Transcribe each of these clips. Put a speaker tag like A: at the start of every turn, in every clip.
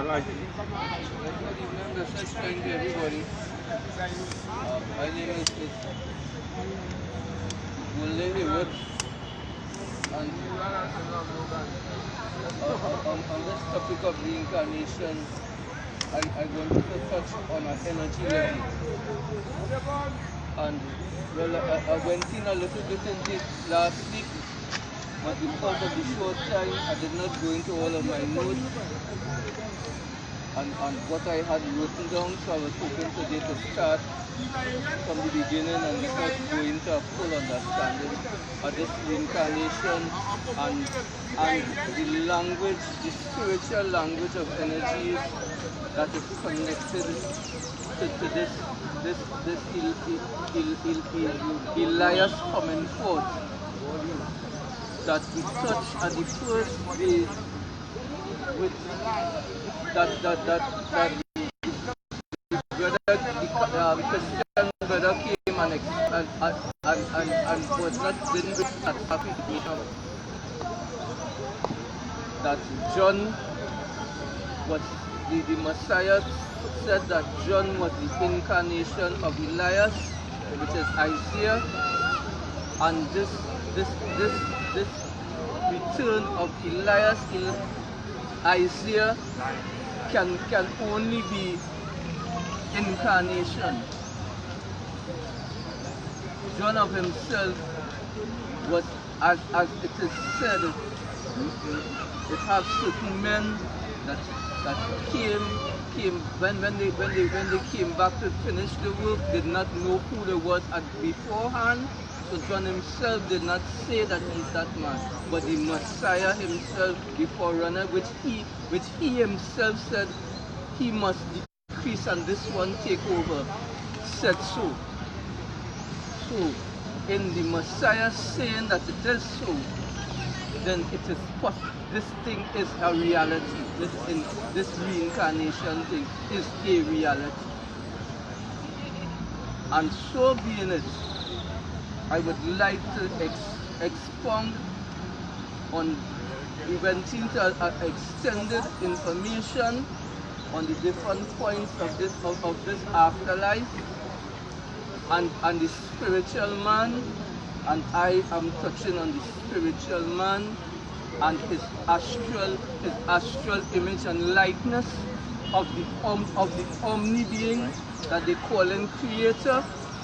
A: life.
B: Remember, such time to everybody. My name is Woodford, and on this topic of reincarnation, I wanted to touch on an energy level. And well, I went in a little bit into it last week, but because of the short time, I did not go into all of my notes and what I had written down, so I was hoping today to start from the beginning and first go into a full understanding of this reincarnation and the language, the spiritual language of energies that is connected to this Elias coming forth, that we touch at the first day with that the Christian brother came and was not didn't bring that happy to me that John was the Messiah said that John was the incarnation of Elias, which is Isaiah, and this return of Elias in Isaiah can only be incarnation. John of himself was, as it is said, it have certain men that came when they came back to finish the work, did not know who they was at beforehand. So John himself did not say that he's that man, but the Messiah himself, the forerunner, which he himself said he must decrease and this one take over, said so. So in the Messiah saying that it is so, then it is this thing is a reality. This reincarnation thing is a reality. And so being it, I would like to expound on, we went into extended information on the different points of this afterlife and the spiritual man, and I am touching on the spiritual man and his astral image and likeness of the omni-being that they call him creator,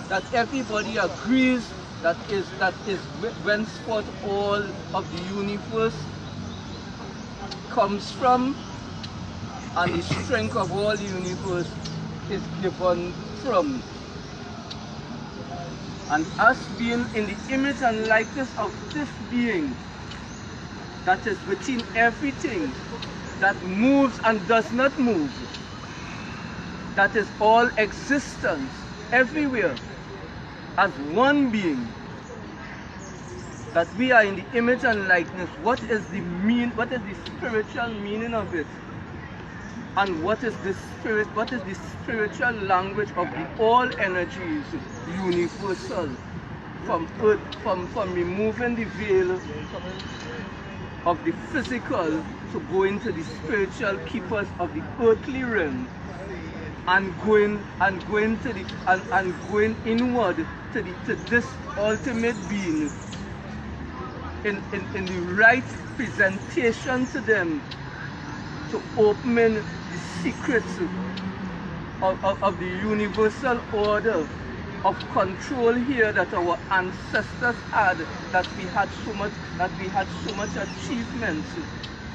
B: that everybody agrees that is whenceforth all of the universe comes from, and the strength of all the universe is given from. And us being in the image and likeness of this being that is within everything that moves and does not move, that is all existence everywhere as one being, that we are in the image and likeness. What is the spiritual meaning of it? And what is the spiritual language of the all energies, universal, from removing the veil of the physical to go into the spiritual keepers of the earthly realm, and going inward to this ultimate being in the right presentation to them, to open the secrets of the universal order of control here that our ancestors had, that we had so much achievements,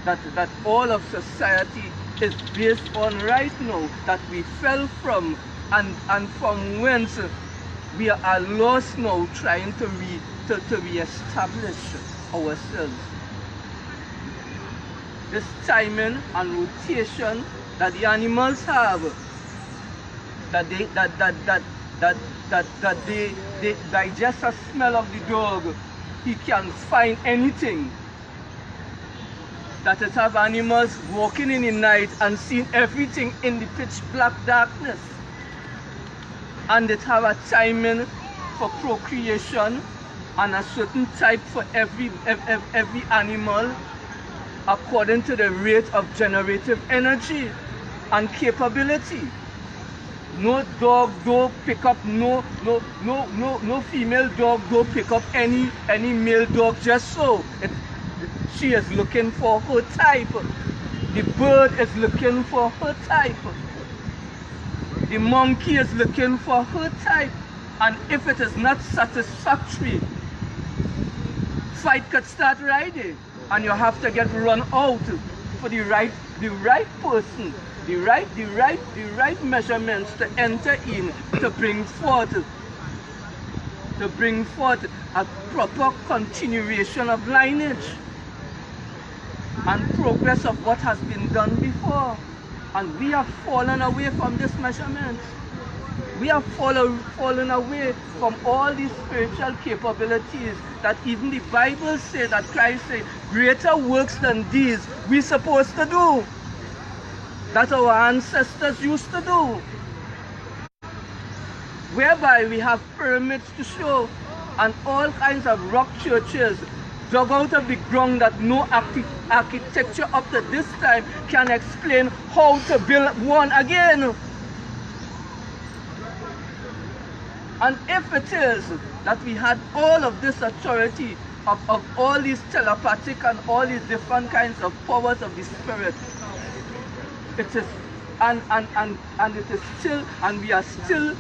B: that all of society is based on right now, that we fell from, and from whence we are lost now, trying to re-establish ourselves. This timing and rotation that the animals have, that they by just a smell of the dog, he can find anything. That it have animals walking in the night and seeing everything in the pitch black darkness. And it have a timing for procreation and a certain type for every animal according to the rate of generative energy and capability. No dog don't pick up no female dog don't pick up any male dog just so. She is looking for her type. The bird is looking for her type. The monkey is looking for her type. And if it is not satisfactory, fight could start right there. And you have to get run out for the right person, the right measurements to enter in, to bring forth a proper continuation of lineage and progress of what has been done before. And we have fallen away from this measurement. We have fallen away from all these spiritual capabilities that even the Bible says, that Christ said, greater works than these we're supposed to do, that our ancestors used to do, whereby we have pyramids to show and all kinds of rock churches dug out of the ground that no architecture up to this time can explain how to build one again. And if it is that we had all of this authority of all these telepathic and all these different kinds of powers of the spirit, it is and it is still, and we are still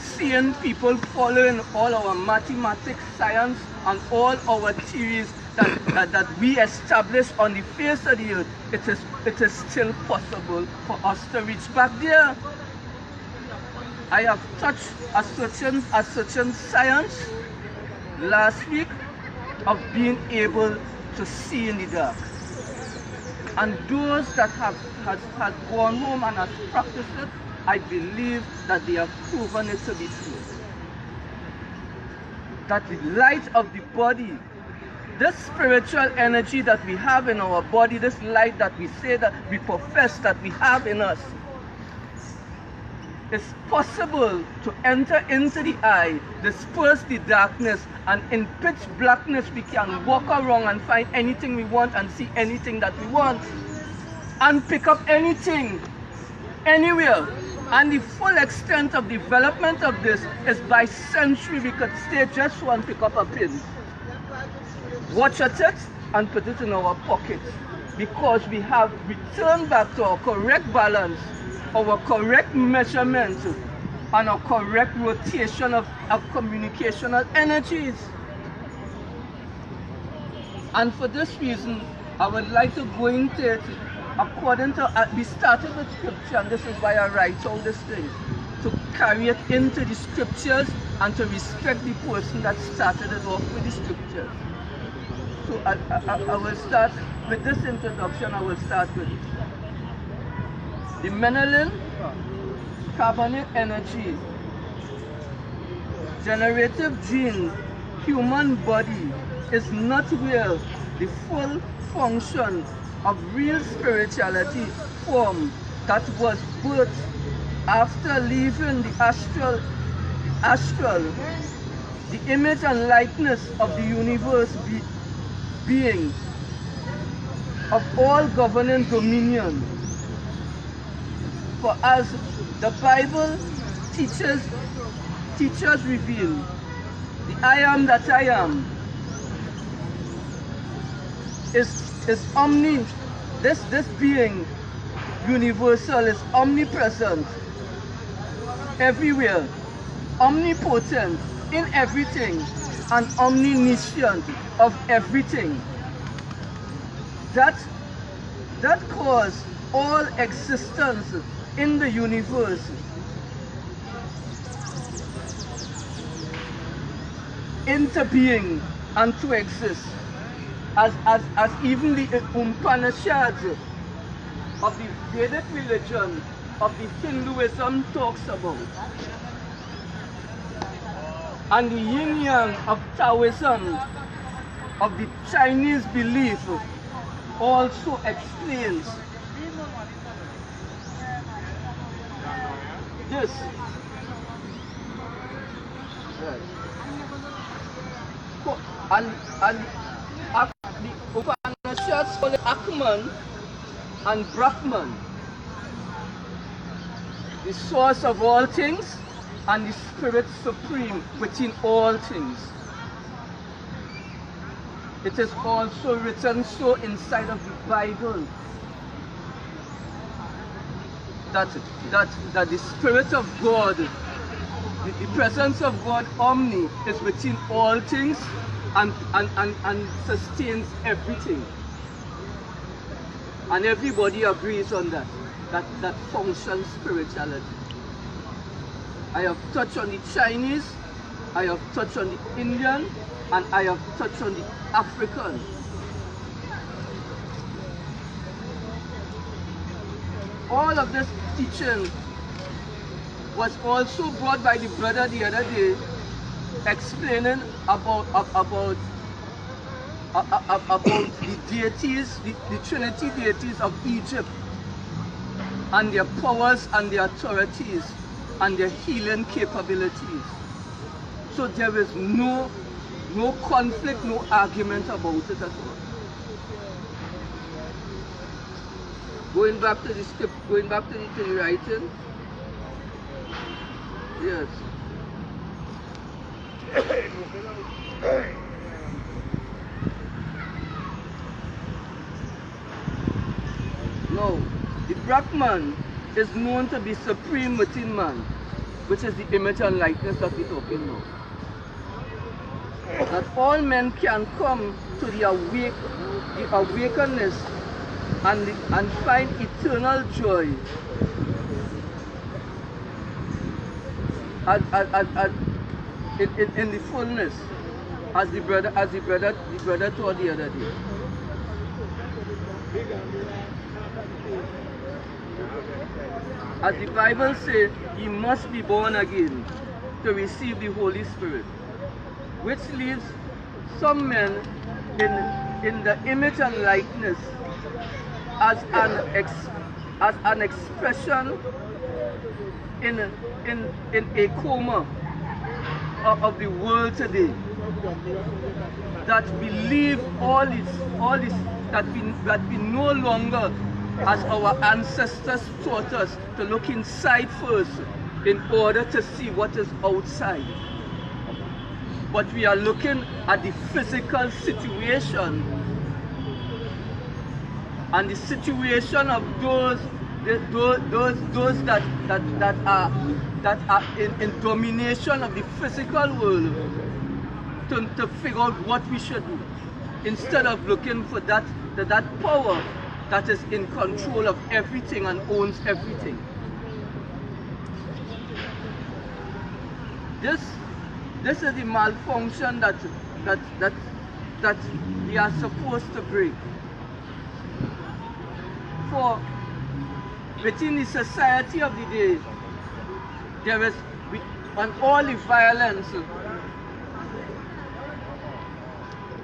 B: seeing people following all our mathematics, science, and all our theories that we establish on the face of the earth, it is still possible for us to reach back there. I have touched a certain science last week of being able to see in the dark. And those that have gone home and have practiced it, I believe that they have proven it to be true. That the light of the body, this spiritual energy that we have in our body, this light that we say that we profess that we have in us, it's possible to enter into the eye, disperse the darkness, and in pitch blackness we can walk around and find anything we want and see anything that we want and pick up anything, anywhere. And the full extent of development of this is by century we could stay just one, pick up a pin, watch at it and put it in our pocket, because we have returned back to our correct balance, our correct measurement, and our correct rotation of communicational energies. And for this reason, I would like to go into it according to, we started with scripture, and this is why I write all these things, to carry it into the scriptures and to respect the person that started it off with the scriptures. So I will start with this introduction. I will start with the Menelin carbonic energy, generative gene, human body is not where the full function of real spirituality form that was birthed after leaving the astral, the image and likeness of the universe being of all governing dominion. For as the Bible teachers reveal, the I am that I am is omni. This being universal is omnipresent everywhere, omnipotent in everything, and omniscient of everything. That caused all existence in the universe into being and to exist, as even the Upanishads of the Vedic religion of the Hinduism talks about, and the yin yang of Taoism of the Chinese belief also explains this. And the Upanishads call it Atman and Brahman. the source of all things, and the Spirit supreme within all things. It is also written so inside of the Bible that the Spirit of God, the presence of God, Omni, is within all things and sustains everything. And everybody agrees on that functions spirituality. I have touched on the Chinese, I have touched on the Indian, and I have touched on the African. All of this teaching was also brought by the brother the other day, explaining about the deities, the Trinity deities of Egypt, and their powers and their authorities and their healing capabilities. So there is no conflict, no argument about it at all. Going back to the script, going back to the writing. Yes. No, the Brahman is known to be supreme within man, which is the image and likeness that we're talking now. That all men can come to the awakeness and find eternal joy in the fullness, as the brother taught the other day. As the Bible says, he must be born again to receive the Holy Spirit, which leaves some men in the image and likeness as an expression in a coma of the world today, that believe all this that we no longer, as our ancestors taught us, to look inside first in order to see what is outside. But we are looking at the physical situation and the situation of those that are in domination of the physical world to figure out what we should do, instead of looking for that power that is in control of everything and owns everything. This is the malfunction that we are supposed to break. For within the society of the day, there is, on all the violence,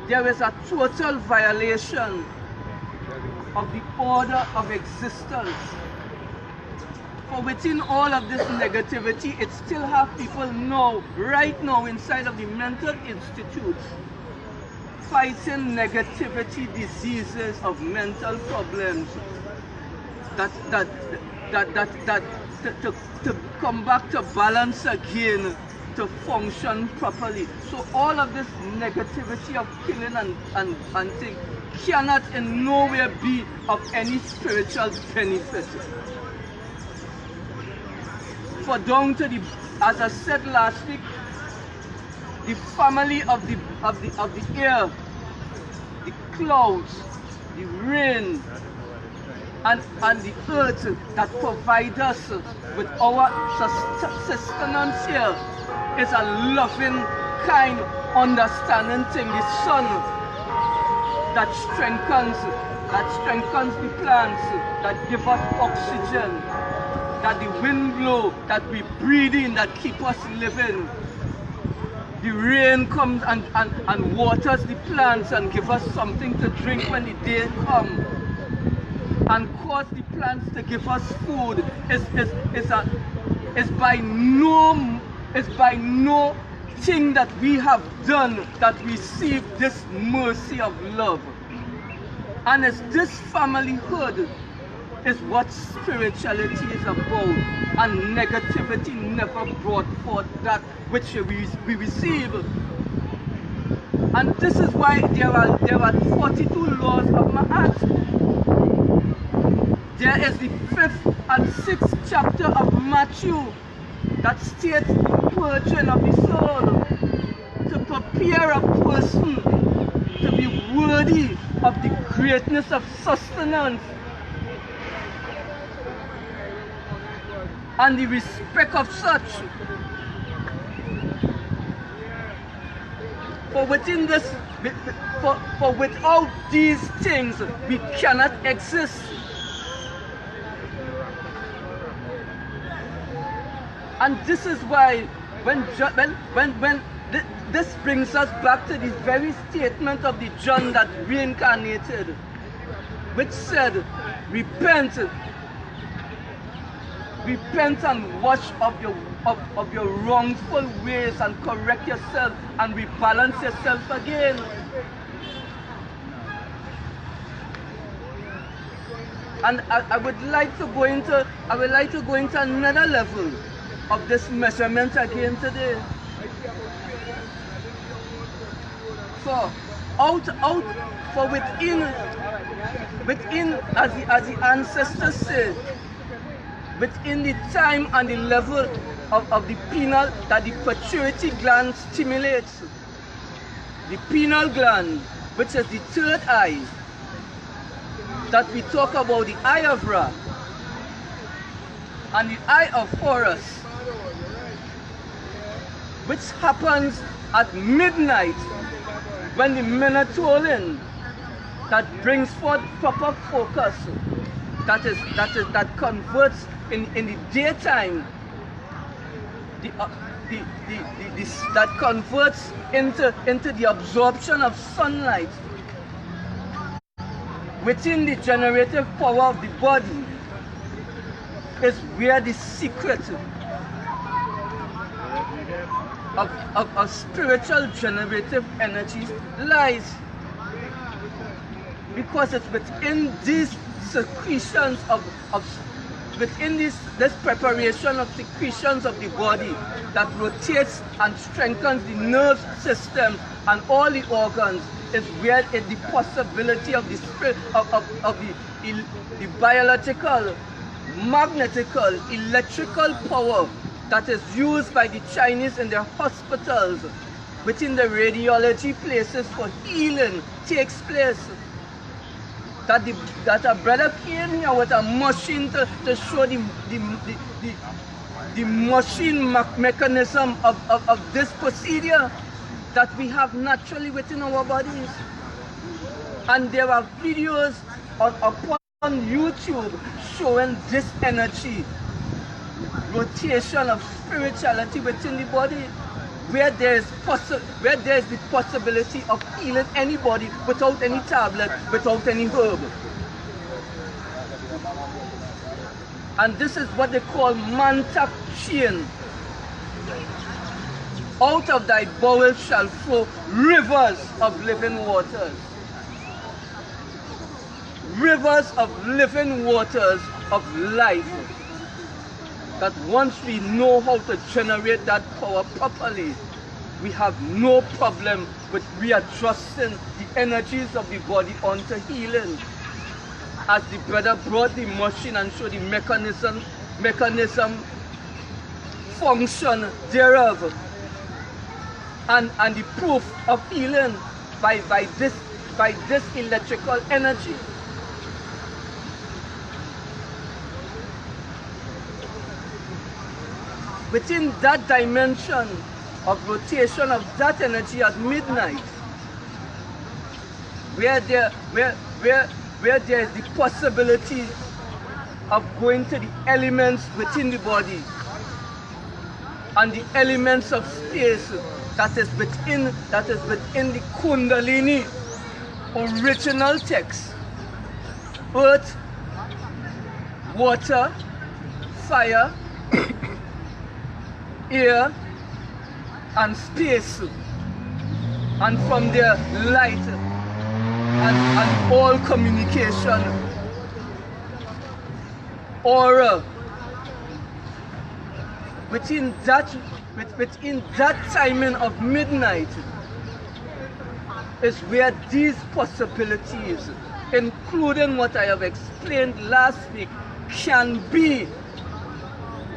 B: there is a total violation of the order of existence. For within all of this negativity, it still have people now, right now, inside of the mental institutes, fighting negativity, diseases of mental problems, to come back to balance again, to function properly. So all of this negativity of killing and things cannot in no way be of any spiritual benefit. For down to the, as I said last week, the family of the air, the clouds, the rain, and the earth that provide us with our sustenance here is a loving, kind, understanding thing. The sun that strengthens the plants, that give us oxygen, that the wind blow, that we breathe in, that keep us living. The rain comes and waters the plants and give us something to drink when the day comes, and cause the plants to give us food. Is by no thing that we have done that receive this mercy of love. And it's this familyhood, is what spirituality is about, and negativity never brought forth that which we receive. And this is why there are 42 laws of Ma'at. There is the 5th and 6th chapter of Matthew that states the purging of the soul to prepare a person to be worthy of the greatness of sustenance and the respect of such. For within this, for without these things, we cannot exist. And this is why this brings us back to the very statement of the John that reincarnated, which said, repent and wash of your wrongful ways and correct yourself and rebalance yourself again. And I would like to go into another level of this measurement again today. For within as the ancestors said, within the time and the level of the pineal that the pituitary gland stimulates, the pineal gland, which is the third eye, that we talk about, the eye of Ra and the eye of Horus, which happens at midnight when the melatonin that brings forth proper focus, that converts in the daytime, that converts into the absorption of sunlight within the generative power of the body, is where the secret of spiritual generative energy lies. Because it's within these secretions within this preparation of secretions of the body that rotates and strengthens the nerve system and all the organs, is where the possibility of the spirit of the biological, magnetical, electrical power that is used by the Chinese in their hospitals, within the radiology places for healing, takes place. That a brother came here with a machine to show the machine mechanism of this procedure that we have naturally within our bodies. And there are videos upon YouTube showing this energy, rotation of spirituality within the body, where there is the possibility of healing anybody without any tablet, without any herb. And this is what they call mantak chain. Out of thy bowels shall flow rivers of living waters. Rivers of living waters of life. That once we know how to generate that power properly, we have no problem with readjusting the energies of the body onto healing. As the brother brought the machine and showed the mechanism function thereof, and the proof of healing by this electrical energy. Within that dimension of rotation of that energy at midnight, where there is the possibility of going to the elements within the body and the elements of space that is within the Kundalini original text: earth, water, fire, air, and space, and from there light and all communication. aura. Within that timing of midnight is where these possibilities, including what I have explained last week, can be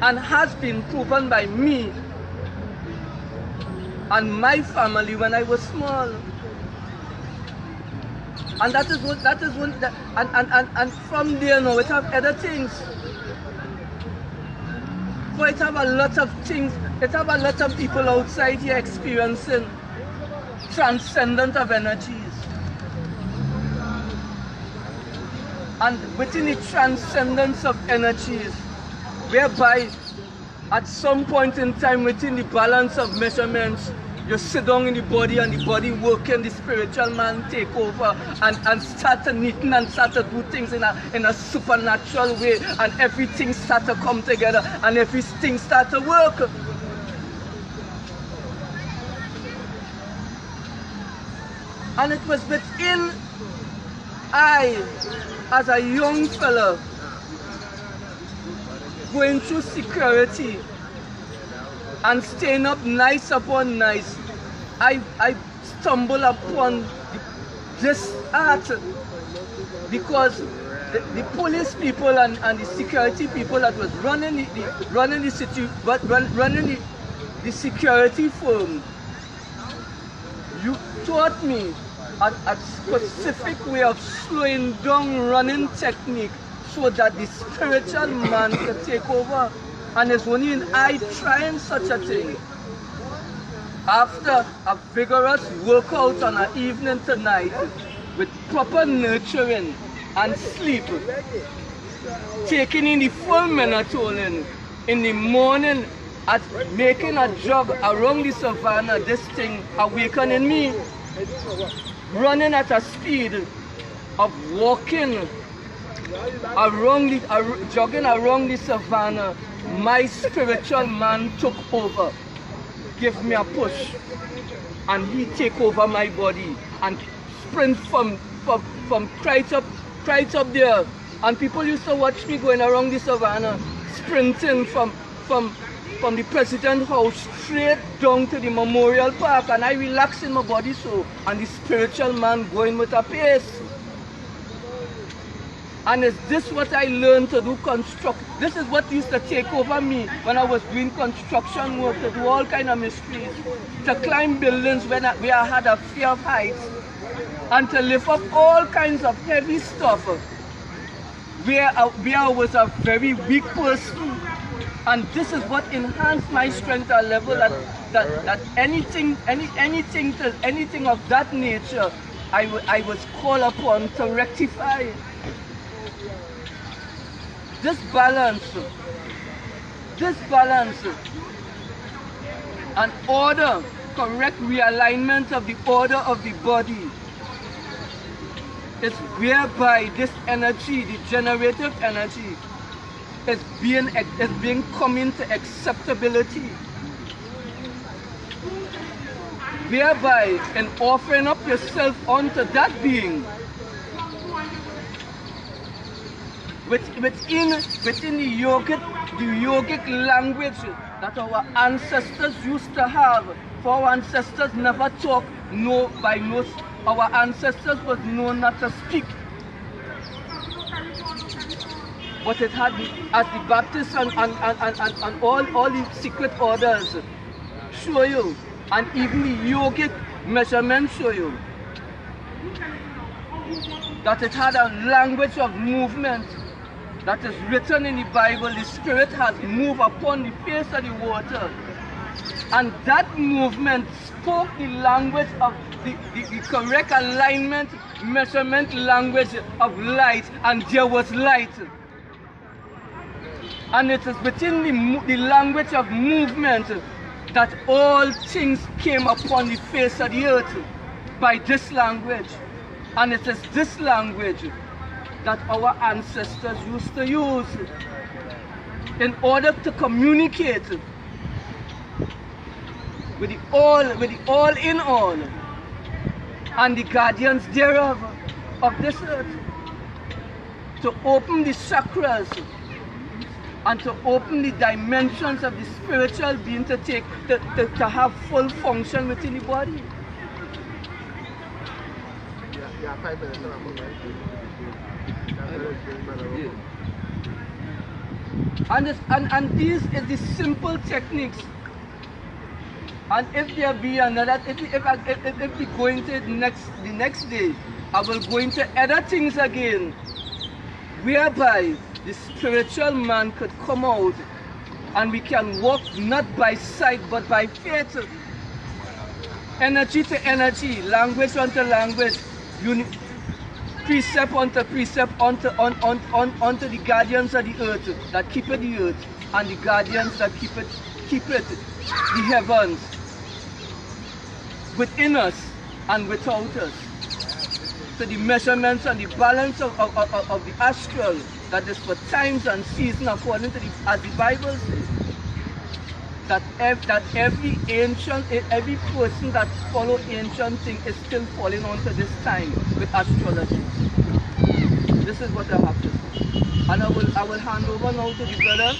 B: and has been proven by me and my family when I was small. And and from there now it have other things. So it have a lot of things, it have a lot of people outside here experiencing transcendence of energies. And within the transcendence of energies, whereby at some point in time within the balance of measurements, you sit down in the body and the body working, the spiritual man take over and start to knitting and start to do things in a supernatural way, and everything start to come together and everything start to work. And it was within I, as a young fella, going through security and staying up nights upon nights, I stumbled upon this art, because the police people and the security people that was running the security firm, you taught me a specific way of slowing down running technique so that the spiritual man could take over. And it's only in I trying such a thing, after a vigorous workout on an evening to night, with proper nurturing and sleep, taking in the full melatonin in the morning, at making a jog around the savannah, this thing awakening me, running at a speed of walking around jogging around the savannah. My spiritual man took over, give me a push, and he take over my body and sprint from right up there. And people used to watch me going around the savannah, sprinting from the president house straight down to the memorial park, and I relax in my body so, and the spiritual man going with a pace. And is this what I learned to do this is what used to take over me when I was doing construction work, to do all kind of mysteries, to climb buildings where I had a fear of heights, and to lift up all kinds of heavy stuff where I was a very weak person. And this is what enhanced my strength at a level that anything of that nature I was called upon to rectify. This balance, and order, correct realignment of the order of the body, is whereby this energy, the generative energy, is being coming to acceptability. Whereby, in offering up yourself unto that being, within the yogic language that our ancestors used to have. For our ancestors never talk our ancestors was known not to speak. But it had, as the Baptists and all the secret orders show you, and even the yogic measurements show you, that it had a language of movement that is written in the Bible. The Spirit has moved upon the face of the water, and that movement spoke the language of the correct alignment, measurement language of light, and there was light. And it is within the language of movement that all things came upon the face of the earth, by this language. And it is this language that our ancestors used to use in order to communicate with the all in all and the guardians thereof of this earth, to open the chakras and to open the dimensions of the spiritual being to have full function within the body. And these are the simple techniques. And if there be another, if we go into the next day, I will go into other things again, whereby the spiritual man could come out and we can walk not by sight but by faith. Energy to energy, language unto language, precept unto precept unto the guardians of the earth that keepeth the earth, and the guardians that keepeth the heavens, within us and without us. So the measurements and the balance of the astral, that is for times and seasons according to as the Bible says. That every person that follow ancient thing is still falling onto this time with astrology. This is what I have to say. And I will hand over now to the brother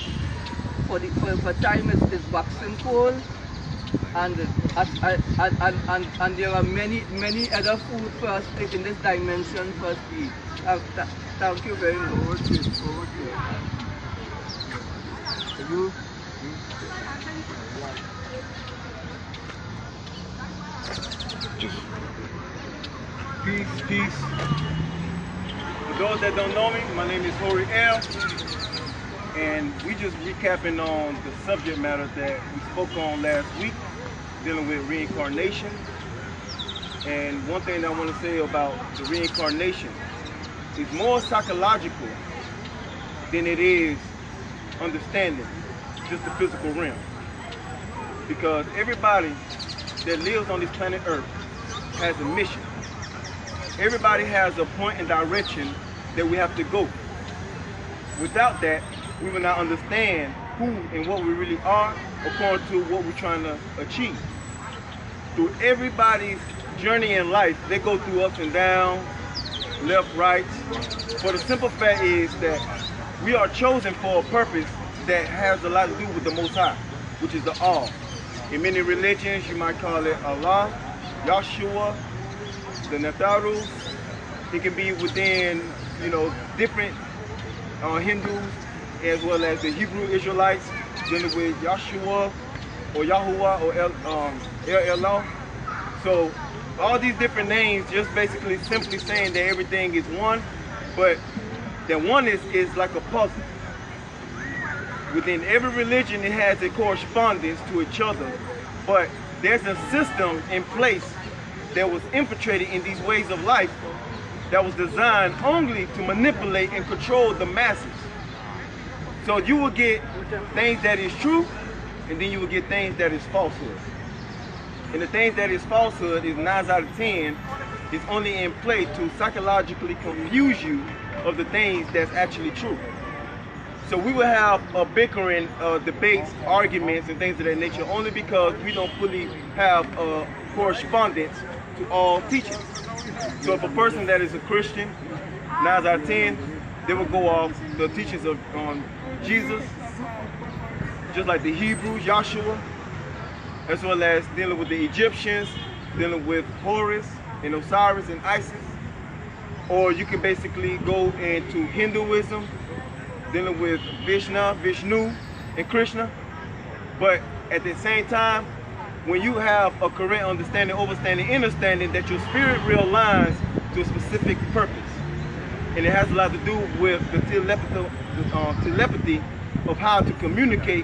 B: for time is waxing cold, and there are many other food for us in this dimension for us to eat. Thank you very much.
A: Peace. For those that don't know me, my name is Hori, and we just recapping on the subject matter that we spoke on last week, dealing with reincarnation. And one thing I want to say about the reincarnation is more psychological than it is understanding just the physical realm. Because everybody that lives on this planet Earth has a mission. Everybody has a point and direction that we have to go. Without that, we will not understand who and what we really are according to what we're trying to achieve. Through everybody's journey in life, they go through ups and downs, left, right. But the simple fact is that we are chosen for a purpose that has a lot to do with the Most High, which is the All. In many religions, you might call it Allah, Yahshua, the Natharus. It can be within, different Hindus, as well as the Hebrew Israelites, dealing with Yahshua or Yahuwah or El Elah. So all these different names just basically simply saying that everything is one, but that one is like a puzzle. Within every religion, it has a correspondence to each other, but there's a system in place that was infiltrated in these ways of life that was designed only to manipulate and control the masses. So you will get things that is true, and then you will get things that is falsehood. And the things that is falsehood is 9 out of 10 is only in play to psychologically confuse you of the things that's actually true. So we will have bickering, debates, arguments, and things of that nature only because we don't fully have correspondence to all teachings. So if a person that is a Christian, 9 out of 10, they will go off the teachings of Jesus, just like the Hebrews, Joshua, as well as dealing with the Egyptians, dealing with Horus and Osiris and Isis. Or you can basically go into Hinduism, dealing with Vishnu, and Krishna. But at the same time, when you have a correct understanding, overstanding, understanding that your spirit realigns to a specific purpose. And it has a lot to do with the telepathy of how to communicate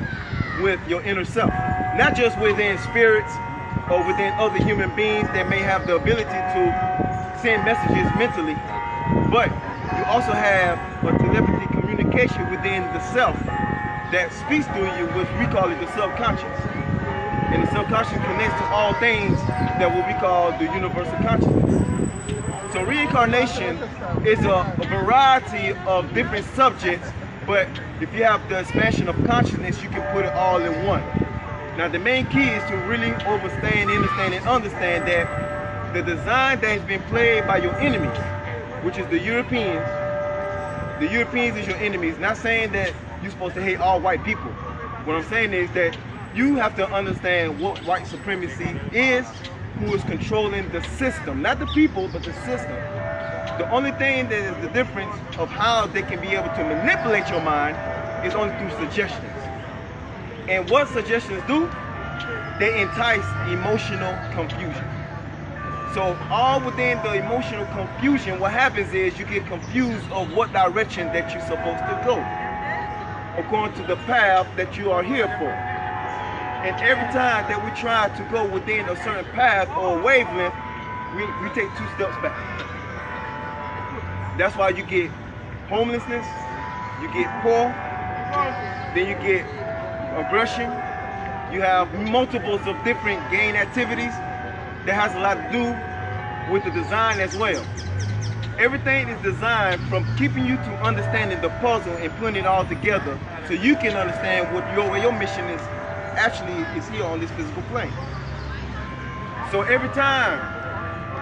A: with your inner self. Not just within spirits or within other human beings that may have the ability to send messages mentally, but you also have a telepathy communication within the self that speaks through you, which we call it the subconscious. And the subconscious connects to all things that will be called the universal consciousness. So reincarnation is a variety of different subjects, but if you have the expansion of consciousness, you can put it all in one. Now the main key is to really understand and understand that the design that has been played by your enemies, which is the Europeans is your enemies. Not saying that you're supposed to hate all white people. What I'm saying is that you have to understand what white supremacy is, who is controlling the system, not the people, but the system. The only thing that is the difference of how they can be able to manipulate your mind is only through suggestions. And what suggestions do? They entice emotional confusion. So all within the emotional confusion, what happens is you get confused of what direction that you're supposed to go, according to the path that you are here for. And every time that we try to go within a certain path or wavelength, we take 2 steps back. That's why you get homelessness, you get poor, then you get aggression. You have multiples of different gain activities that has a lot to do with the design as well. Everything is designed from keeping you to understanding the puzzle and putting it all together so you can understand what your mission is actually is here on this physical plane. So every time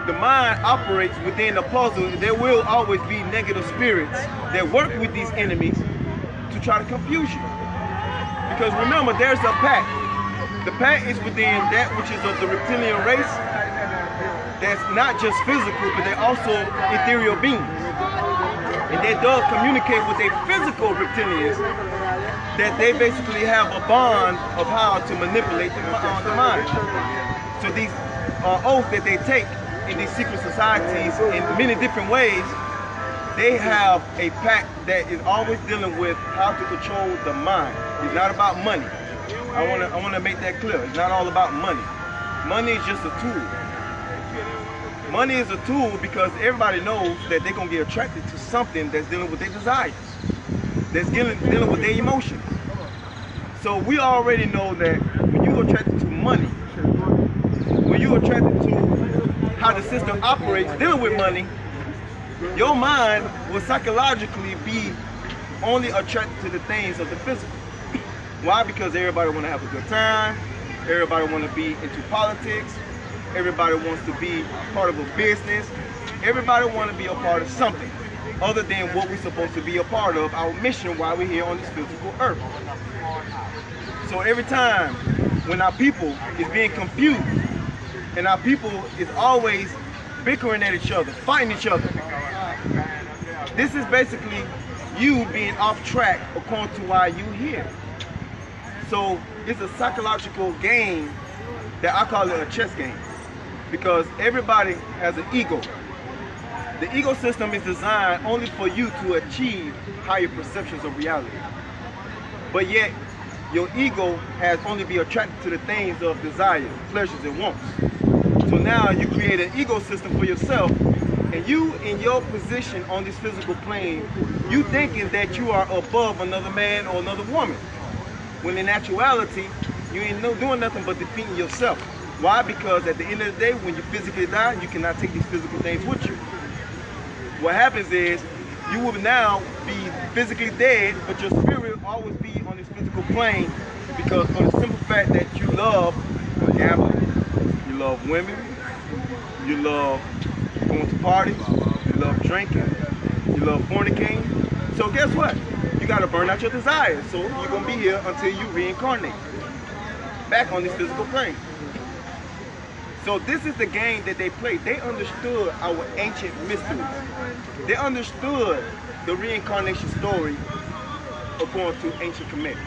A: the mind operates within the puzzle, there will always be negative spirits that work with these enemies to try to confuse you. Because remember, there's a pact. The pact is within that which is of the reptilian race that's not just physical, but they're also ethereal beings. And they does communicate with their physical reptilians that they basically have a bond of how to manipulate the mind. So these oaths that they take in these secret societies in many different ways, they have a pact that is always dealing with how to control the mind. It's not about money. I want to make that clear. It's not all about money. Money is just a tool. Money is a tool because everybody knows that they're going to get attracted to something that's dealing with their desires, that's dealing with their emotions. So we already know that when you're attracted to money, when you're attracted to how the system operates dealing with money, your mind will psychologically be only attracted to the things of the physical. Why? Because everybody want to have a good time, everybody want to be into politics, everybody wants to be part of a business, everybody want to be a part of something other than what we're supposed to be a part of, our mission while we're here on this physical earth. So every time when our people is being confused and our people is always bickering at each other, fighting each other, this is basically you being off track according to why you here. So it's a psychological game that I call it a chess game, because everybody has an ego. The ego system is designed only for you to achieve higher perceptions of reality. But yet, your ego has only be attracted to the things of desire, pleasures, and wants. So now you create an ego system for yourself, and you in your position on this physical plane, you thinking that you are above another man or another woman. When in actuality, you ain't doing nothing but defeating yourself. Why? Because at the end of the day, when you physically die, you cannot take these physical things with you. What happens is, you will now be physically dead, but your spirit will always be on this physical plane, because for the simple fact that you love gambling, you love women, you love going to parties, you love drinking, you love fornicating. So guess what? You got to burn out your desires. So you're going to be here until you reincarnate back on this physical plane. So this is the game that they played. They understood our ancient mysteries. They understood the reincarnation story according to ancient Kemet.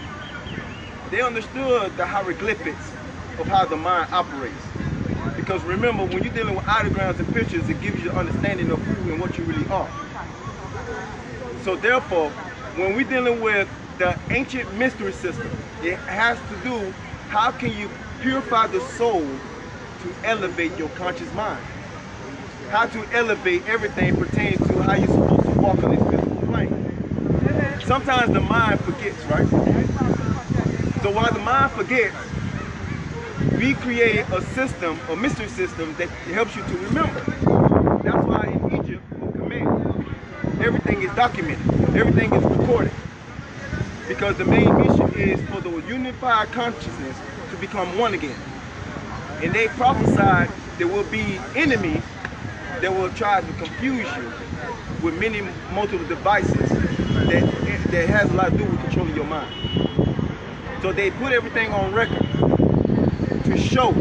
A: They understood the hieroglyphics of how the mind operates. Because remember, when you're dealing with ideograms and pictures, it gives you an understanding of who and what you really are. So therefore, when we're dealing with the ancient mystery system, it has to do, how can you purify the soul to elevate your conscious mind? How to elevate everything pertaining to how you're supposed to walk on this physical plane. Sometimes the mind forgets, right? So while the mind forgets, we create a system, a mystery system that helps you to remember. That's why in Egypt, in Kemet, everything is documented, everything is recorded. Because the main mission is for the unified consciousness to become one again. And they prophesied there will be enemies that will try to confuse you with many multiple devices that has a lot to do with controlling your mind. So they put everything on record to show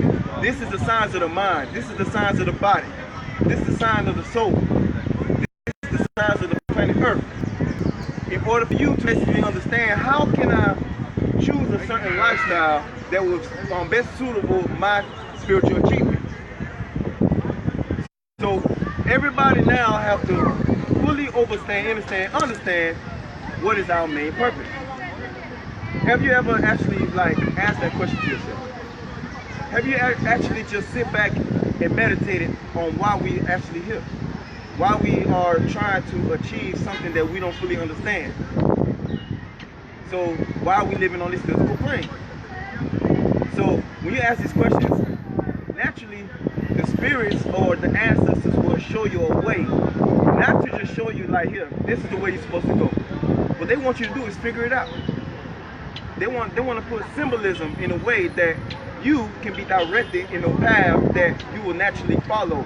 A: this is the signs of the mind, this is the signs of the body, this is the sign of the soul, this is the signs of the planet Earth. In order for you to basically understand how can I choose a certain lifestyle that was best suitable for my spiritual achievement. So everybody now have to fully understand what is our main purpose. Have you ever actually asked that question to yourself? Have you actually just sit back and meditated on why we actually here? Why we are trying to achieve something that we don't fully understand? So why are we living on this physical plane? So when you ask these questions, naturally the spirits or the ancestors will show you a way, not to just show you like here, this is the way you're supposed to go. What they want you to do is figure it out. They want to put symbolism in a way that you can be directed in a path that you will naturally follow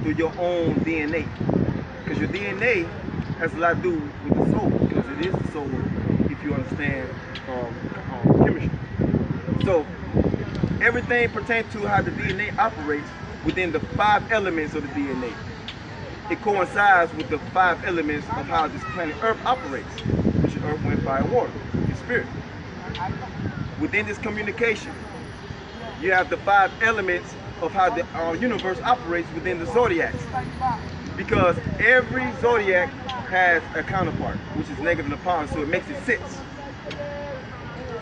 A: through your own DNA. Because your DNA has a lot to do with the soul, because it is the soul if you understand chemistry. So everything pertains to how the DNA operates within the 5 elements of the DNA. It coincides with the 5 elements of how this planet Earth operates, which is earth, wind, fire, water, and spirit. Within this communication, you have the 5 elements of how the universe operates within the zodiacs. Because every zodiac has a counterpart, which is negative and positive, so it makes it 6.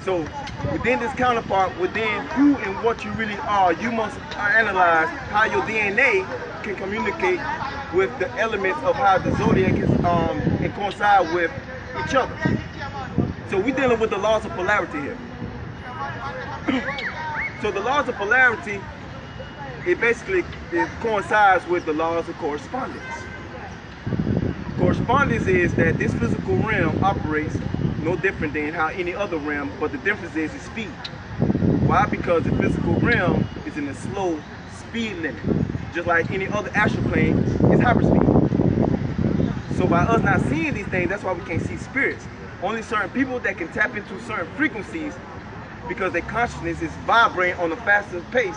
A: So within this counterpart, within who and what you really are, you must analyze how your DNA can communicate with the elements of how the zodiac is and coincide with each other. So we're dealing with the laws of polarity here. So the laws of polarity, it coincides with the laws of correspondence. Correspondence is that this physical realm operates no different than how any other realm, but the difference is its speed. Why? Because the physical realm is in a slow speed limit. Just like any other astral plane is hyperspeed. So by us not seeing these things, that's why we can't see spirits. Only certain people that can tap into certain frequencies, because their consciousness is vibrating on a faster pace,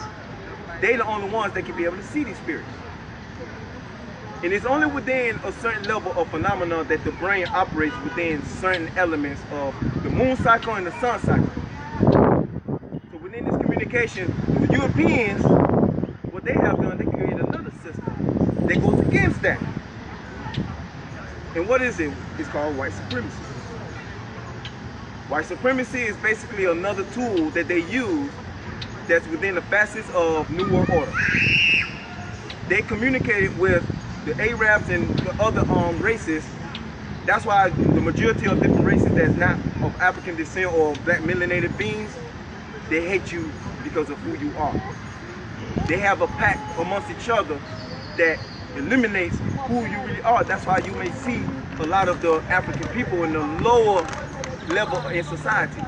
A: they're the only ones that can be able to see these spirits. And it's only within a certain level of phenomena that the brain operates within certain elements of the moon cycle and the sun cycle. So within this communication, the Europeans, what they have done, they created another system that goes against that. And what is it? It's called white supremacy. White supremacy is basically another tool that they use that's within the facets of New World Order. They communicated with the Arabs and the other races. That's why the majority of different races that's not of African descent or black melanated beings, they hate you because of who you are. They have a pact amongst each other that eliminates who you really are. That's why you may see a lot of the African people in the lower level in society.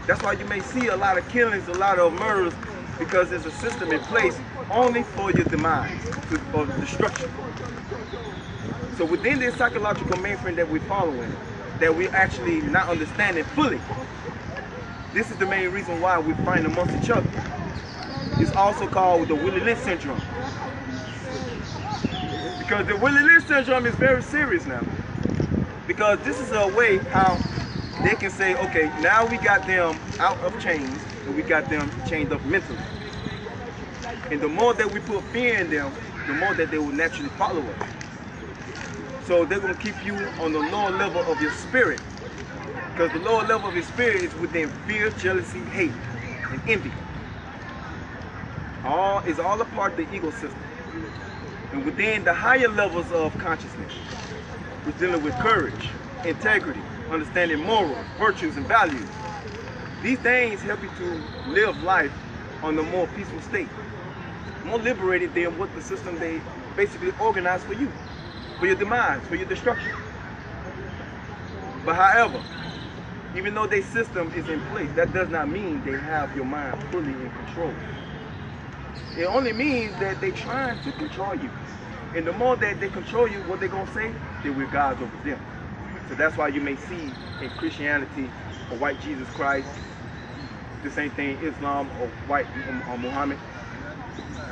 A: That's why you may see a lot of killings, a lot of murders, because there's a system in place only for your demise, or destruction. So within this psychological mainframe that we're following, that we're actually not understanding fully, this is the main reason why we're fighting amongst each other. It's also called the Willie Lynch syndrome. Because the Willie Lynch syndrome is very serious now. Because this is a way how they can say, okay, now we got them out of chains and we got them chained up mentally. And the more that we put fear in them, the more that they will naturally follow us. So they're going to keep you on the lower level of your spirit. Because the lower level of your spirit is within fear, jealousy, hate, and envy. It's all a part of the ego system. And within the higher levels of consciousness, we're dealing with courage, integrity, understanding morals, virtues, and values. These things help you to live life on a more peaceful state, more liberated than what the system they basically organized for you, for your demise, for your destruction. But however, even though their system is in place, that does not mean they have your mind fully in control. It only means that they're trying to control you. And the more that they control you, what they're going to say, that we're gods over them. So that's why you may see in Christianity a white Jesus Christ, the same thing Islam or white or Muhammad.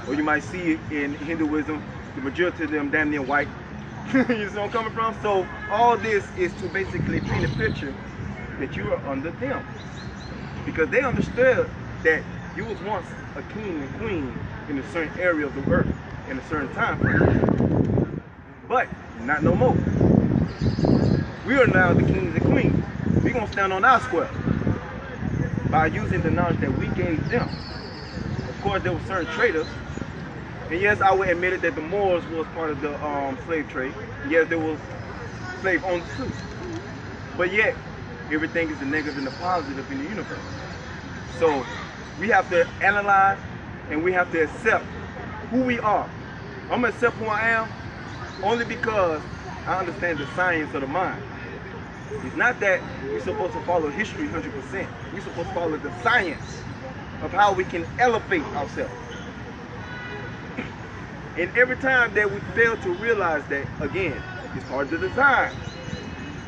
A: Or you might see it in Hinduism, the majority of them damn near white. You see where I'm coming from? So all this is to basically paint a picture that you are under them. Because they understood that you was once a king and queen in a certain area of the earth in a certain time frame. But not no more. We are now the kings and queens. We're going to stand on our square by using the knowledge that we gave them. Of course, there were certain traders. And yes, I would admit it that the Moors was part of the slave trade. Yes, there was slave owners too. But yet, everything is the negative and the positive in the universe. So we have to analyze and we have to accept who we are. I'm going to accept who I am only because I understand the science of the mind. It's not that we're supposed to follow history 100%. We're supposed to follow the science of how we can elevate ourselves. And every time that we fail to realize that, again, it's part of the design.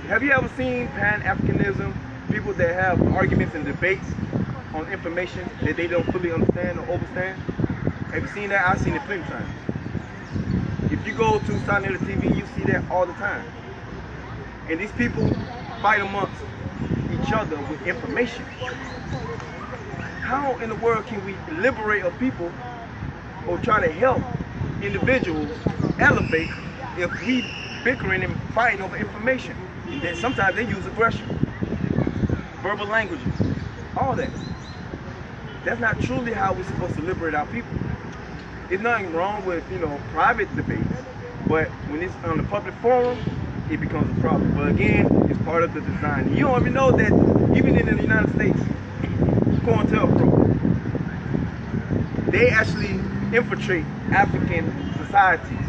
A: Have you ever seen Pan-Africanism, people that have arguments and debates on information that they don't fully understand or understand? Have you seen that? I've seen it plenty of times. If you go to Sunday TV, you see that all the time. And these people fight amongst each other with information. How in the world can we liberate a people or try to help individuals elevate if we bickering and fighting over information? And then sometimes they use aggression, verbal languages, all that. That's not truly how we're supposed to liberate our people. There's nothing wrong with, private debates, but when it's on the public forum, it becomes a problem. But again, it's part of the design. You don't even know that even in the United States, COINTELPRO, they actually infiltrate African societies,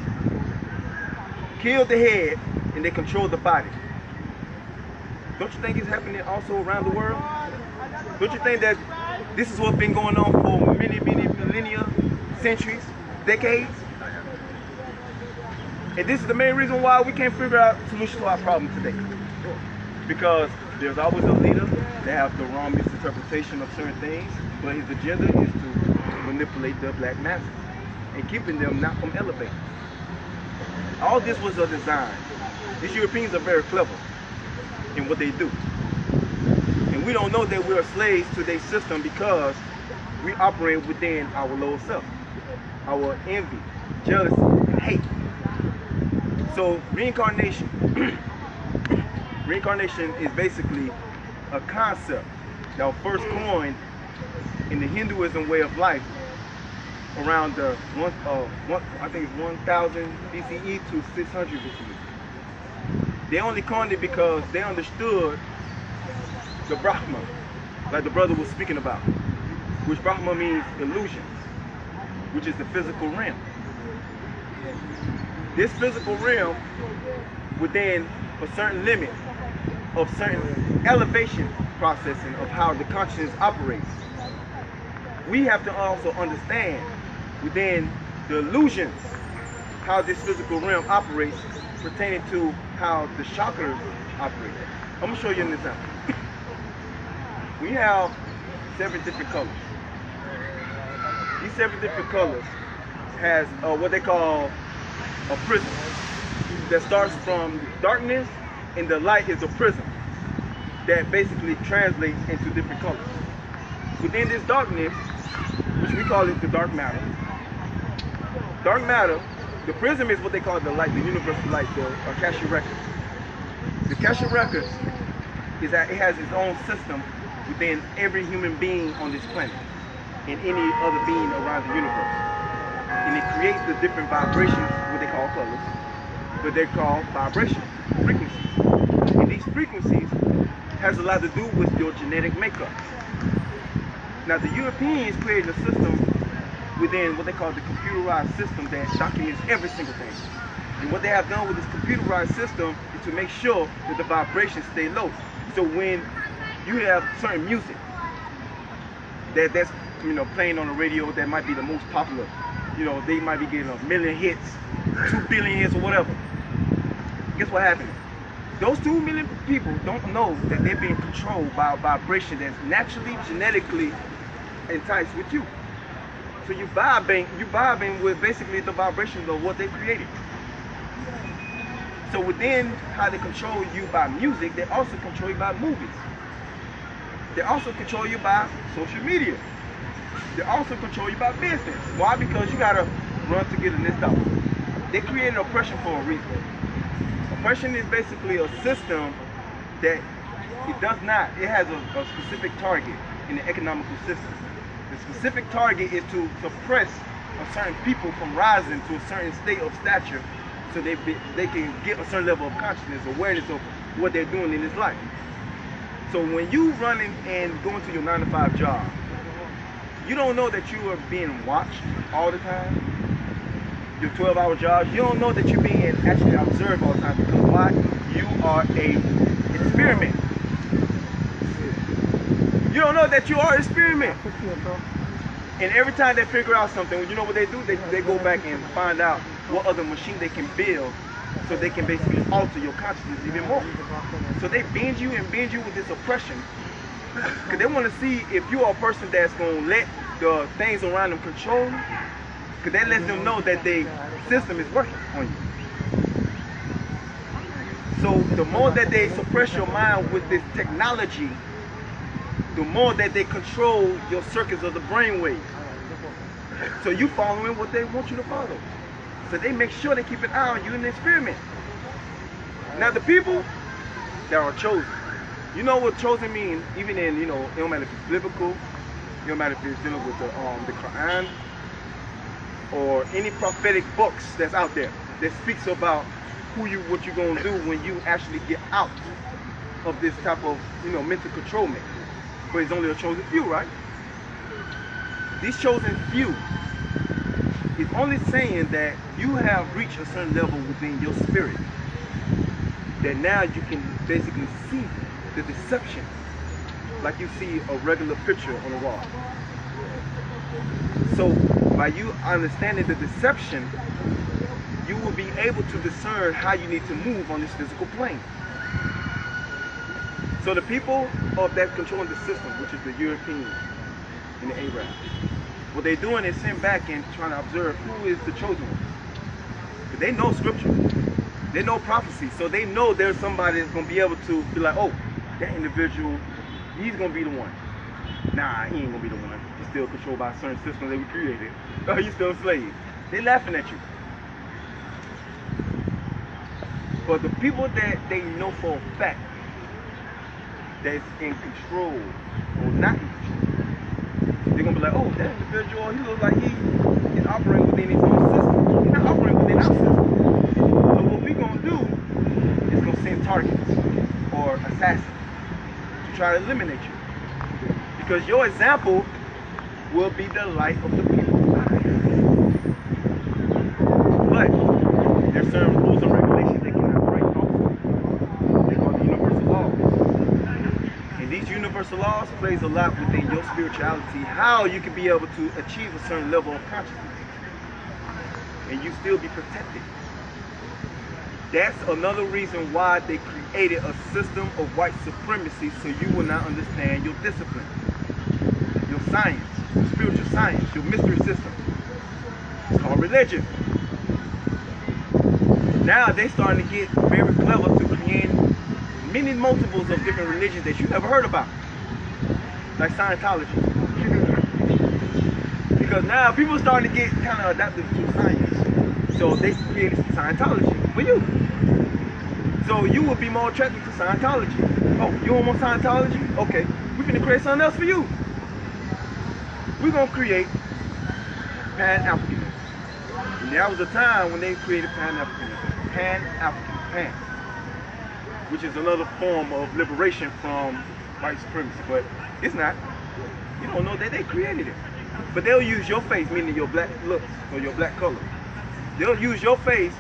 A: kill the head, and they control the body. Don't you think it's happening also around the world? Don't you think that this is what's been going on for many, many millennia, centuries, decades? And this is the main reason why we can't figure out solutions to our problem today. Because there's always a leader that has the wrong misinterpretation of certain things, but his agenda is to manipulate the black masses and keeping them not from elevating. All this was a design. These Europeans are very clever in what they do. And we don't know that we are slaves to their system because we operate within our lower self, our envy, jealousy, and hate. So reincarnation, reincarnation is basically a concept that was first coined in the Hinduism way of life around the I think it's 1000 BCE to 600 BCE. They only coined it because they understood the Brahma, like the brother was speaking about, which Brahma means illusion, which is the physical realm. This physical realm within a certain limit of certain elevation processing of how the consciousness operates. We have to also understand within the illusion how this physical realm operates pertaining to how the chakras operate. I'm going to show you an example. We have 7 different colors. These 7 different colors has what they call a prism that starts from darkness, and the light is a prism that basically translates into different colors. Within this darkness, which we call it the dark matter, the prism is what they call the light, the universal light, the Akashic record. The Akashic record is that it has its own system within every human being on this planet and any other being around the universe. And it creates the different vibrations, what they call colors, but they're called vibrations, frequencies. And these frequencies has a lot to do with your genetic makeup. Now the Europeans created a system within what they call the computerized system that documents every single thing. And what they have done with this computerized system is to make sure that the vibrations stay low. So when you have certain music that's playing on the radio that might be the most popular, they might be getting 1 million hits, 2 billion hits or whatever. Guess what happened? those 2 million people don't know that they're being controlled by a vibration that's naturally, genetically enticed with you. So you vibing with basically the vibrations of what they created. So within how they control you by music, they also control you by movies. They also control you by social media. They also control you by business. Why? Because you gotta run to get in this dollar. They created oppression for a reason. Oppression is basically a system that it has a specific target in the economical system. The specific target is to suppress a certain people from rising to a certain state of stature so they can get a certain level of consciousness, awareness of what they're doing in this life. So when you running and going to your 9-to-5 job, you don't know that you are being watched all the time. Your 12-hour job, you don't know that you're being actually observed all the time, because why? You are a experiment. You don't know that you are an experiment. And every time they figure out something, you know what they do? They go back and find out what other machine they can build so they can basically alter your consciousness even more. So they binge you with this oppression because they want to see if you are a person that's going to let the things around them control you, because that lets them know that the system is working on you. So the more that they suppress your mind with this technology, the more that they control your circuits of the brainwave. So you following what they want you to follow. So they make sure they keep an eye on you in the experiment. Now the people that are chosen, you know what chosen means, even in, it don't matter if it's biblical, it don't matter if it's dealing with the Quran, or any prophetic books that's out there that speaks about what you're gonna do when you actually get out of this type of, mental controlment. But it's only a chosen few, right? These chosen few is only saying that you have reached a certain level within your spirit, that now you can basically see the deception like you see a regular picture on the wall. So by you understanding the deception, you will be able to discern how you need to move on this physical plane. So the people of that controlling the system, which is the Europeans and the Arabs, what they're doing is sitting back and trying to observe who is the chosen one. But they know scripture, they know prophecy, so they know there's somebody that's going to be able to be like, oh, that individual, he's going to be the one. Nah, he ain't going to be the one. He's still controlled by a certain system that we created. Oh, he's still a slave. They're laughing at you. But the people that they know for a fact that's in control or not in control, they're going to be like, oh, that individual, he looks like he is operating within his own system. He's not operating within our system. So what we're going to do is going to send targets or assassins to try to eliminate you. Because your example will be the light of the people's eyes. But there's certain rules and regulations they cannot break also. They're called the universal laws. And these universal laws plays a lot within your spirituality, how you can be able to achieve a certain level of consciousness and you still be protected. That's another reason why they created a system of white supremacy, so you will not understand your discipline, your science, your spiritual science, your mystery system. It's called religion. Now they're starting to get very clever to create many multiples of different religions that you never heard about, like Scientology. Because now people are starting to get kind of adapted to science, so they created Scientology for you. So you will be more attracted to Scientology. Oh, you don't want Scientology? Okay, we're gonna create something else for you. We're gonna create Pan-Africanism. And there was a time when they created Pan-Africanism. Pan-African, which is another form of liberation from white supremacy, but it's not. You don't know that they created it. But they'll use your face, meaning your black looks or your black color. They'll use your face,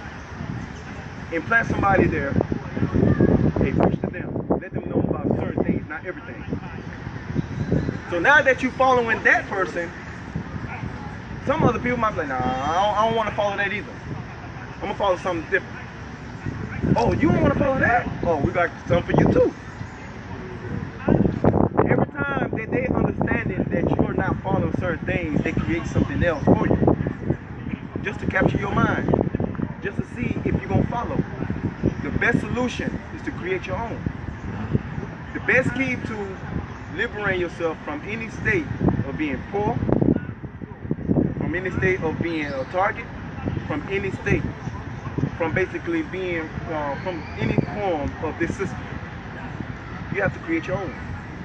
A: implant somebody there, and preach to them, let them know about certain things, not everything. So now that you're following that person, some other people might be like, nah, I don't want to follow that either. I'm going to follow something different. Oh, you don't want to follow that? Oh, we got something for you too. Every time that they understanding that you are not following certain things, they create something else for you. Just to capture your mind. Just to see if you're going to follow. The best solution is to create your own. The best key to liberating yourself from any state of being poor, from any state of being a target, from any state, from basically being, from any form of this system. You have to create your own.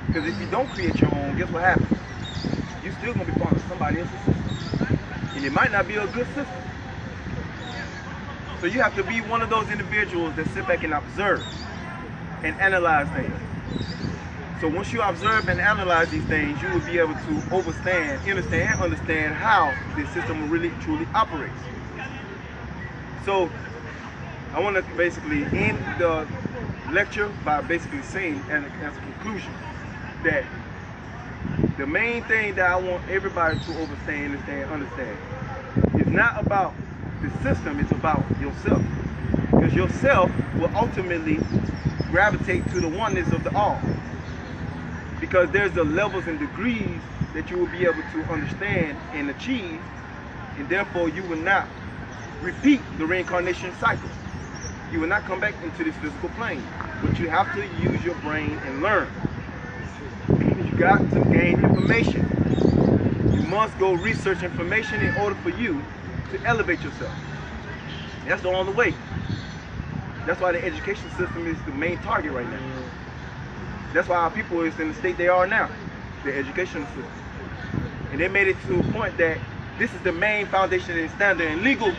A: Because if you don't create your own, guess what happens? You're still going to be part of somebody else's system. And it might not be a good system. So you have to be one of those individuals that sit back and observe and analyze things. So once you observe and analyze these things, you will be able to understand how this system really truly operates. So I want to basically end the lecture by basically saying as a conclusion that the main thing that I want everybody to understand is not about the system, it's about yourself. Because yourself will ultimately gravitate to the oneness of the all. Because there's the levels and degrees that you will be able to understand and achieve, and therefore you will not repeat the reincarnation cycle. You will not come back into this physical plane, but you have to use your brain and learn. You got to gain information. You must go research information in order for you to elevate yourself. That's the only way. That's why the education system is the main target right now. That's why our people is in the state they are now, the education system. And they made it to a point that this is the main foundation and standard and legal,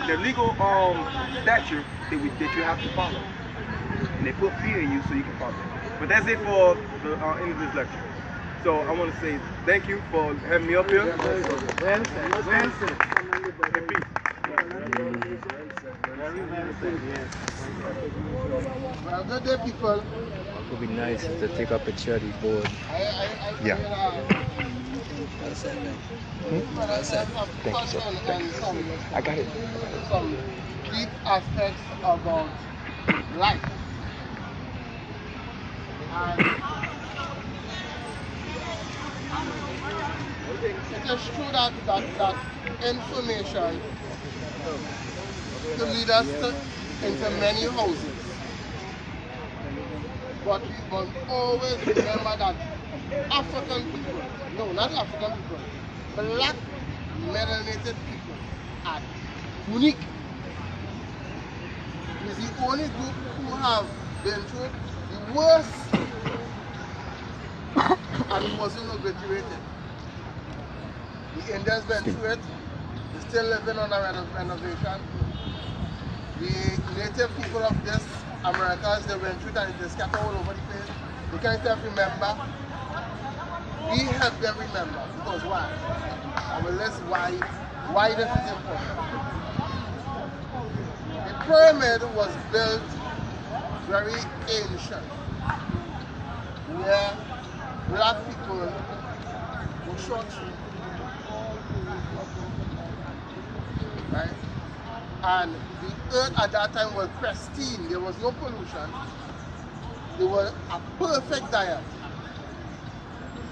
A: the legal stature that you have to follow. And they put fear in you so you can follow. But that's it for the end of this lecture. So I want to say thank you for having me up here.
B: Well said.
A: And peace.
C: Well, good day, people.
D: It would be nice to take a picture of the board.
A: Yeah.
D: Thank you, sir. I got it.
C: Some deep aspects about life. And it is true that information to lead us into many houses. But we must always remember that African people, no, not African people, black melanated people are unique. It's the only group who have been through the worst and wasn't obliterated. The Indians went through it, they're still living on a renovation. The native people of this Americas, they went through it and they scattered all over the place. They can't even remember. We help them remember, because why? I will list why this is important. The pyramid was built very ancient, where black people were short, right? And the earth at that time was pristine. There was no pollution. There was a perfect diet.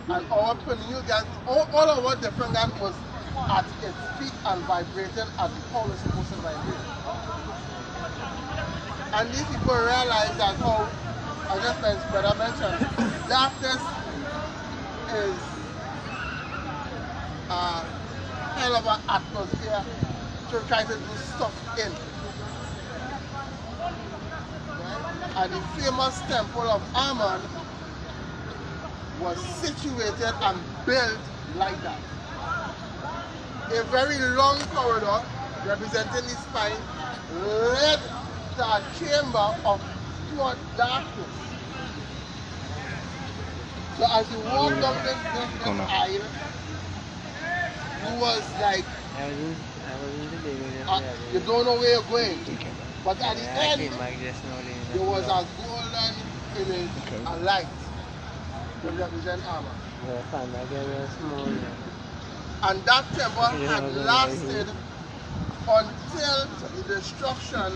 C: And our pineal gland, all our different glands was at its peak and vibrating as the power is supposed to vibrate. And these people realize that how, I just mentioned, darkness is a hell of an atmosphere to try to do stuff in. Right? And the famous temple of Ammon was situated and built like that. A very long corridor representing the spine led to a chamber of pure darkness. So as you walk down this aisle, you was like, you don't know where you're going. But at the end, there was a golden image, a light to represent armor. And that temple had lasted until the destruction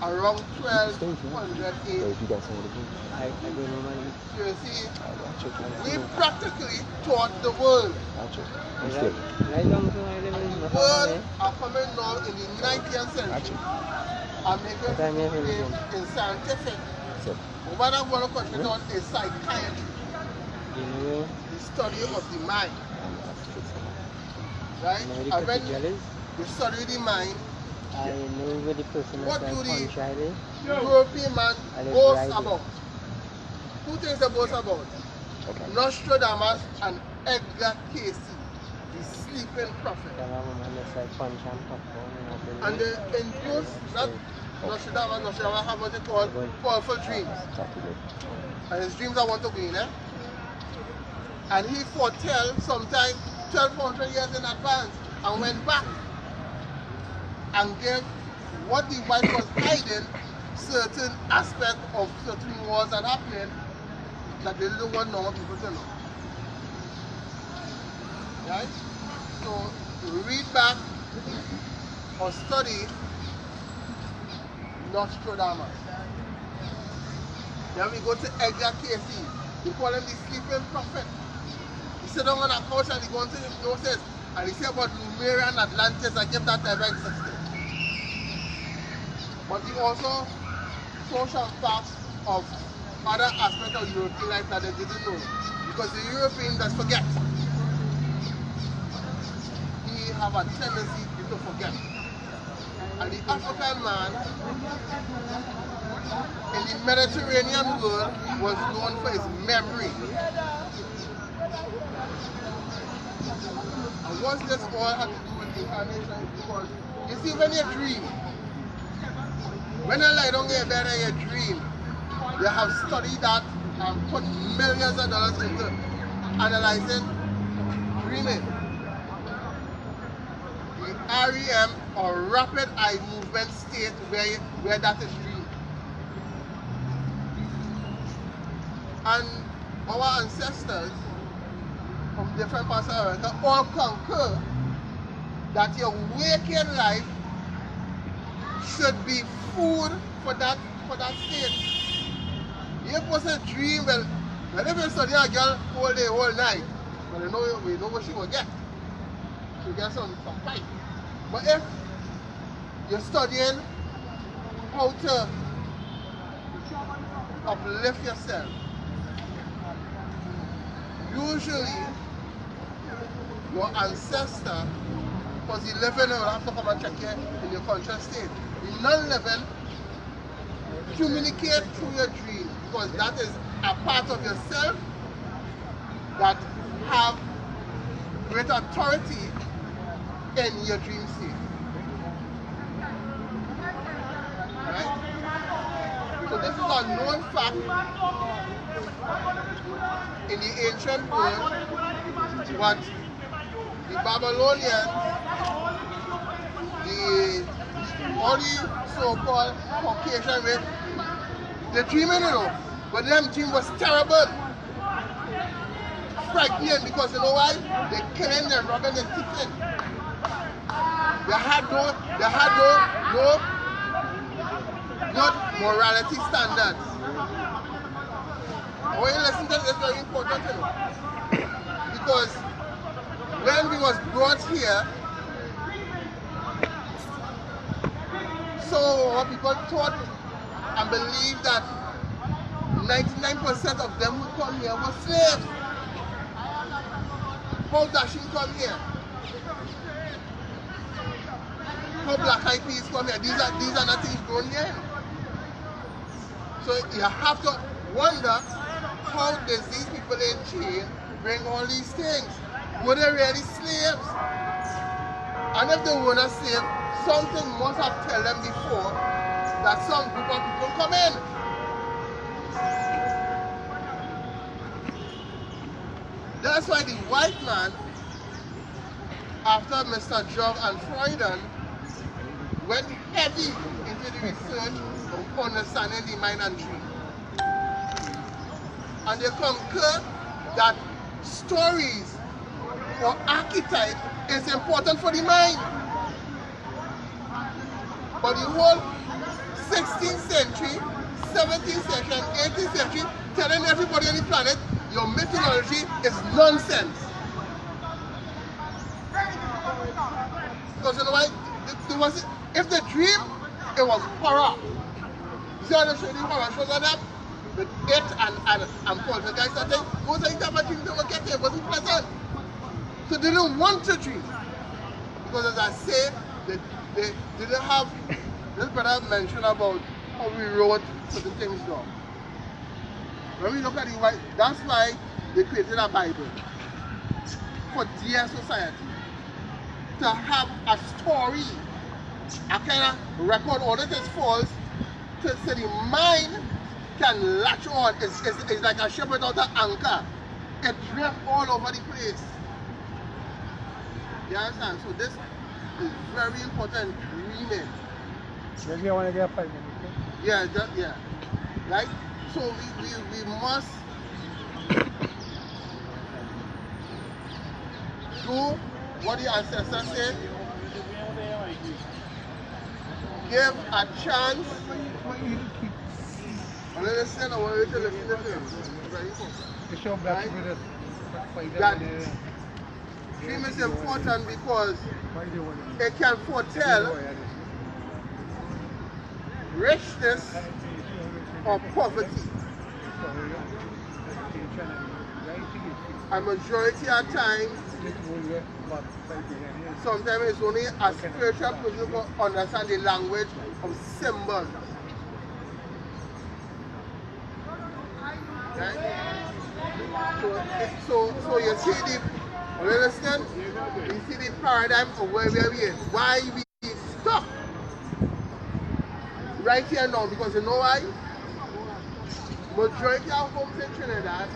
C: around 1200
D: So if you got some of the food,
B: I don't know, man.
C: So you see,
D: I'll check it.
C: we practically taught the world.
D: I'll check it. I'm still.
B: Right down to my level,
C: The
B: my
C: world
B: family.
C: are coming now in the 19th
D: I'll
C: century
D: check
C: and making
B: But I'm here for
C: claims
B: this
C: in scientific.
D: it. So,
C: What I want to concentrate on is psychiatry,
B: You know,
C: the study of the mind.
D: I'll have to fix it.
C: Right?
B: you know the
C: And when
B: particulars.
C: you study the mind,
B: I know where the person
C: what
B: that
C: do
B: I
C: the
B: punch is.
C: European man
B: And it's
C: boast
B: right
C: about? Two things they boast about.
D: Okay.
C: Nostradamus and Edgar Casey, the sleeping prophet.
B: Tell a woman that's like punch and popcorn and
C: And they induce that Nostradamus have what they call powerful dreams.
D: Talk to you.
C: And his dreams are one to be, and he foretell sometime 1200 years in advance and went back and gave what the white was hiding certain aspect of certain wars that happening that they didn't want normal people to know. Right? So read back or study Nostradamus. Then we go to Edgar Casey. We call him the sleeping prophet. He sit down on a couch and he go into hypnosis and he say about Lemuria and Atlantis and give that never existed. But he also show some facts of other aspects of European life that they didn't know. Because the European does forget. He have a tendency to forget. And the African man in the Mediterranean world was known for his memory. And what's this all have to do with incarnation? Because you see, when you dream, when you lie down in your bed and you dream, you have studied that and put millions of dollars into analyzing dreaming. The REM or rapid eye movement state where that is dream. And our ancestors from different parts of America all concur that your waking life should be food for that state. You're supposed to dream, well if you study a girl all day, all night, well we know what she will get. She'll get some fight. But if you're studying how to uplift yourself, usually your ancestor, because the living will have to come and check you in your conscious state. The non-living communicate through your dream, because that is a part of yourself that have great authority in your dream state. Right? So this is a known fact in the ancient world, but the Babylonians, all the so-called Caucasian race, they're dreaming, but them dream was terrible. Frightening, because you know why? They're killing them, robbing them, thieving. They had no good morality standards. I want you to listen to this, very important, because when we was brought here, so what people thought and believed that 99% of them who come here were slaves. How Dashing come here? How Black Eyed Peas come here? These are not things grown here. So you have to wonder, how does these people in chain bring all these things? Were they really slaves? And if they were not slaves, something must have told them before that some group of people come in. That's why the white man, after Mr. Jung and Freud, went heavy into the research of understanding the mind and dream. And they concur that stories or archetype is important for the mind. But the whole 16th century, 17th century, and 18th century, telling everybody on the planet your mythology is nonsense. Because you know why? If the dream, it was horror. See how they show the horror shows on them? With it and poltergeist and things. Those are the type of dreams they were getting. It wasn't pleasant. So they didn't want to dream. Because as I say, they didn't have, this brother mentioned about how we wrote certain things down. When we look at it, that's why they created a Bible for their society. To have a story, a kind of record, all that is false, so the mind can latch on. It's like a ship without an anchor. It drifts all over the place. You understand? So this is very important, dreaming.
E: Maybe I want to get 5 minutes.
C: Yeah, yeah. Right? So we must do what the ancestors said. Give a chance. And listen, I want you to listen to him. Very important. Right? That dream is important because it can foretell richness or poverty. A majority of time, sometimes it's only a spiritual person who can understand the language of symbols. Right? So you see the, you understand? You see the paradigm of where we are in. Why we stuck right here now, because you know why? Majority of homes in Trinidad,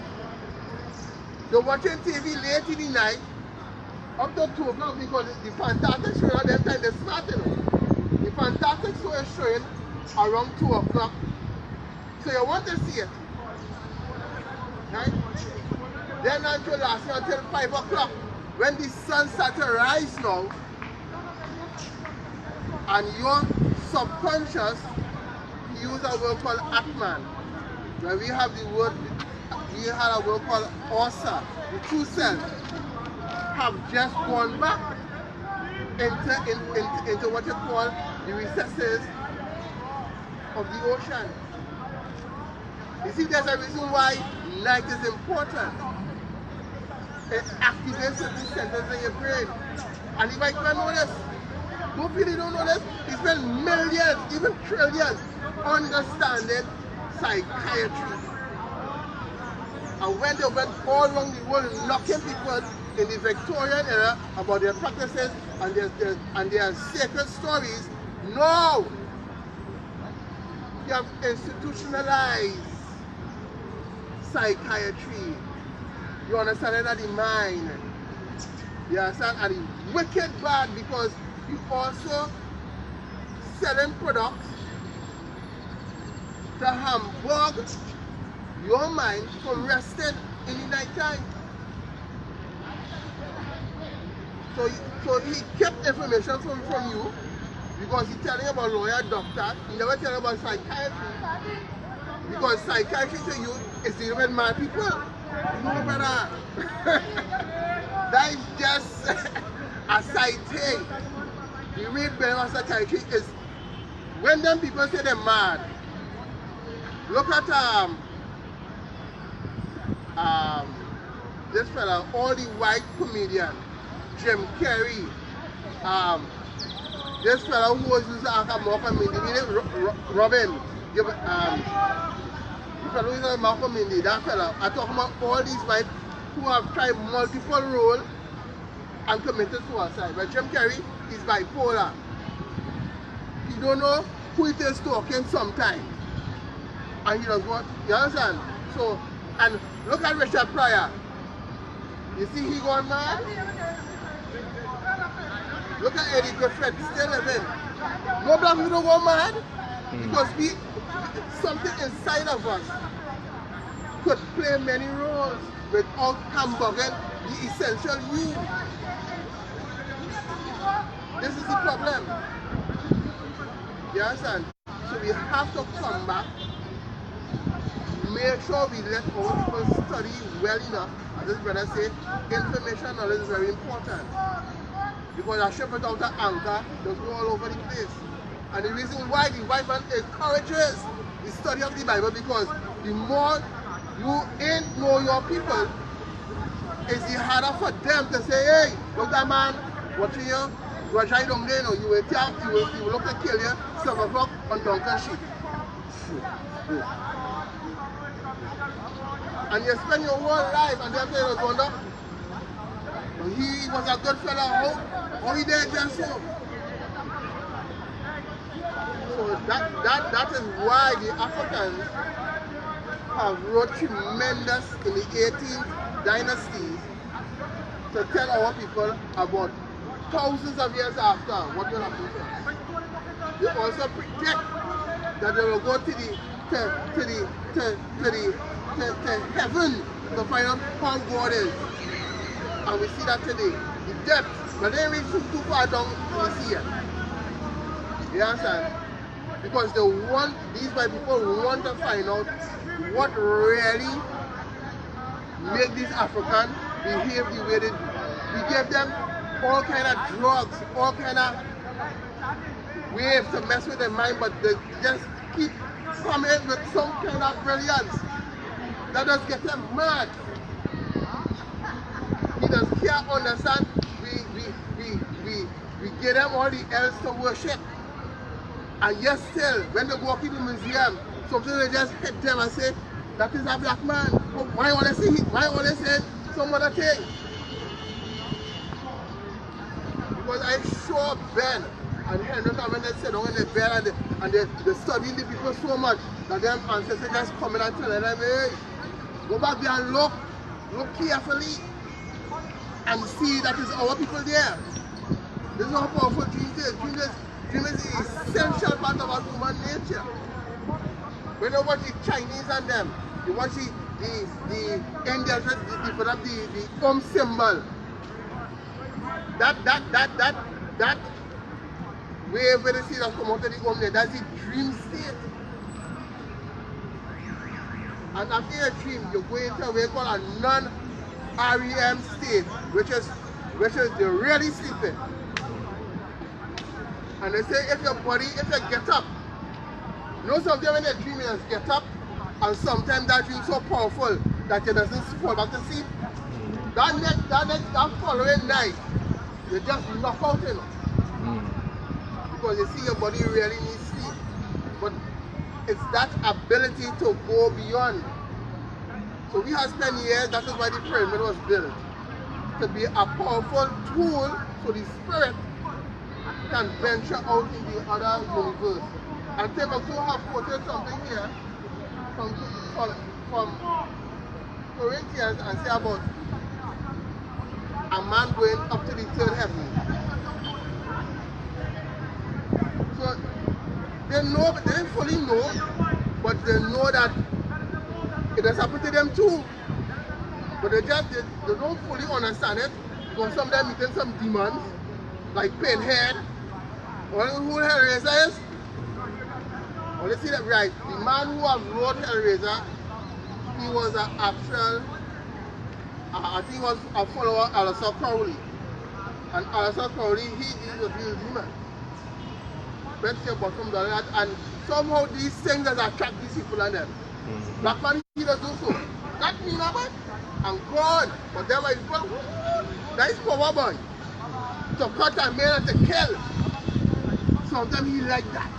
C: they're watching TV late in the night, up to 2 o'clock, because the fantastic show at that time they're smart, you know. The fantastic show is showing around 2 o'clock. So you want to see it. Right? Then until last year until 5 o'clock. When the sun starts to rise now, and your subconscious use a word called Atman. When we have the word, we had a word called Osa, the true self, have just gone back into what you call the recesses of the ocean. You see, there's a reason why night is important. It activates certain centers in your brain. And if I can know this, don't really don't know this, he spent millions, even trillions, understanding psychiatry. And when they went all around the world knocking people in the Victorian era about their practices and their sacred stories, no! You have institutionalized psychiatry. You understand that the mind. You understand? And it's wicked bad because you also selling products to hamburg your mind from resting in the night time. So he kept information from you because he's telling you about lawyer, doctor. He never tell you about psychiatry. Because psychiatry to you is dealing with mad people. No, brother. That is just a side thing. The real benefit of psychiatry is when them people say they're mad. Look at this fella, all the white comedians, Jim Carrey, this fella who was used to act a Malcolm Indy, Robin, the fellow who is a Malcolm Indy, that fella. I talk about all these white who have tried multiple roles and committed suicide. But Jim Carrey is bipolar. He don't know who it is talking sometimes. And he does what? You understand? So, and look at Richard Pryor. You see he gone mad? Look at Eddie Griffith, still living. No black people don't go mad because something inside of us could play many roles without hamburging the essential you. This is the problem. You understand? So we have to come back, make sure we let our people study well enough. As this brother said, information knowledge is very important. Because a ship without an anchor does go all over the place. And the reason why the white man encourages the study of the Bible, because the more you ain't know your people, it's the harder for them to say, hey, look that man watching you, you are trying to know, you will tell, you will look to kill you, 7 o'clock on Duncan Street. And you spend your whole life and then you wonder, he was a good fellow, how he did just so. So that is why the Africans have wrote tremendous in the 18th dynasties to tell our people about thousands of years after what will happen to us. They also predict that they will go to heaven to find out how God is. And we see that today. The depth, but they reach too far down to the sea. You understand? Because these white people want to find out what really make these Africans behave the way they do. We give them all kind of drugs, all kind of ways to mess with their mind, but they just keep coming with some kind of brilliance that does get them mad. He just can't understand. We give them all the else to worship. And yet still, when they walk in the museum, sometimes they just hit them and say, that is a black man. Why want to see it? Why want to say some other thing? Because I saw Ben and Henry come and they sit down in the bed and they studying the people so much that them ancestors just coming and telling them, hey, go back there and look carefully and see that is our people there. This is how powerful dreams is. Dream is the essential part of our human nature. When you watch the Chinese and them, you watch the Indians, they put up the symbol. That wave where they see that come out of the there, that's the dream state. And after your dream, you go into what we call a non-REM state, which is the really sleeping. And they say if you get up, you know sometimes when you're dreaming, you get up, and sometimes that dream is so powerful that you doesn't fall back to sleep. That following night, you just knock out, you know. Because you see your body really needs sleep. But it's that ability to go beyond. So we have spent years, that is why the pyramid was built. To be a powerful tool so the spirit can venture out in the other universe. And Tobago have quoted something here from Corinthians and say about a man going up to the third heaven. So they know, but they didn't fully know, but they know that it has happened to them too. But they don't fully understand it because some of them meeting some demons like Pinhead. Or who Hellraiser is? Well, let's see that right. The man who have wrote Hellraiser, he was an actual, I think he was a follower of Alistair Crowley. And Alistair Crowley, he is a real demon. Let's your bottom dollar, and somehow these things that attract these people and them. Black man, he does do so. That mean about and God, but then my people, that is power boy. To cut a man and to kill. Sometimes he like that.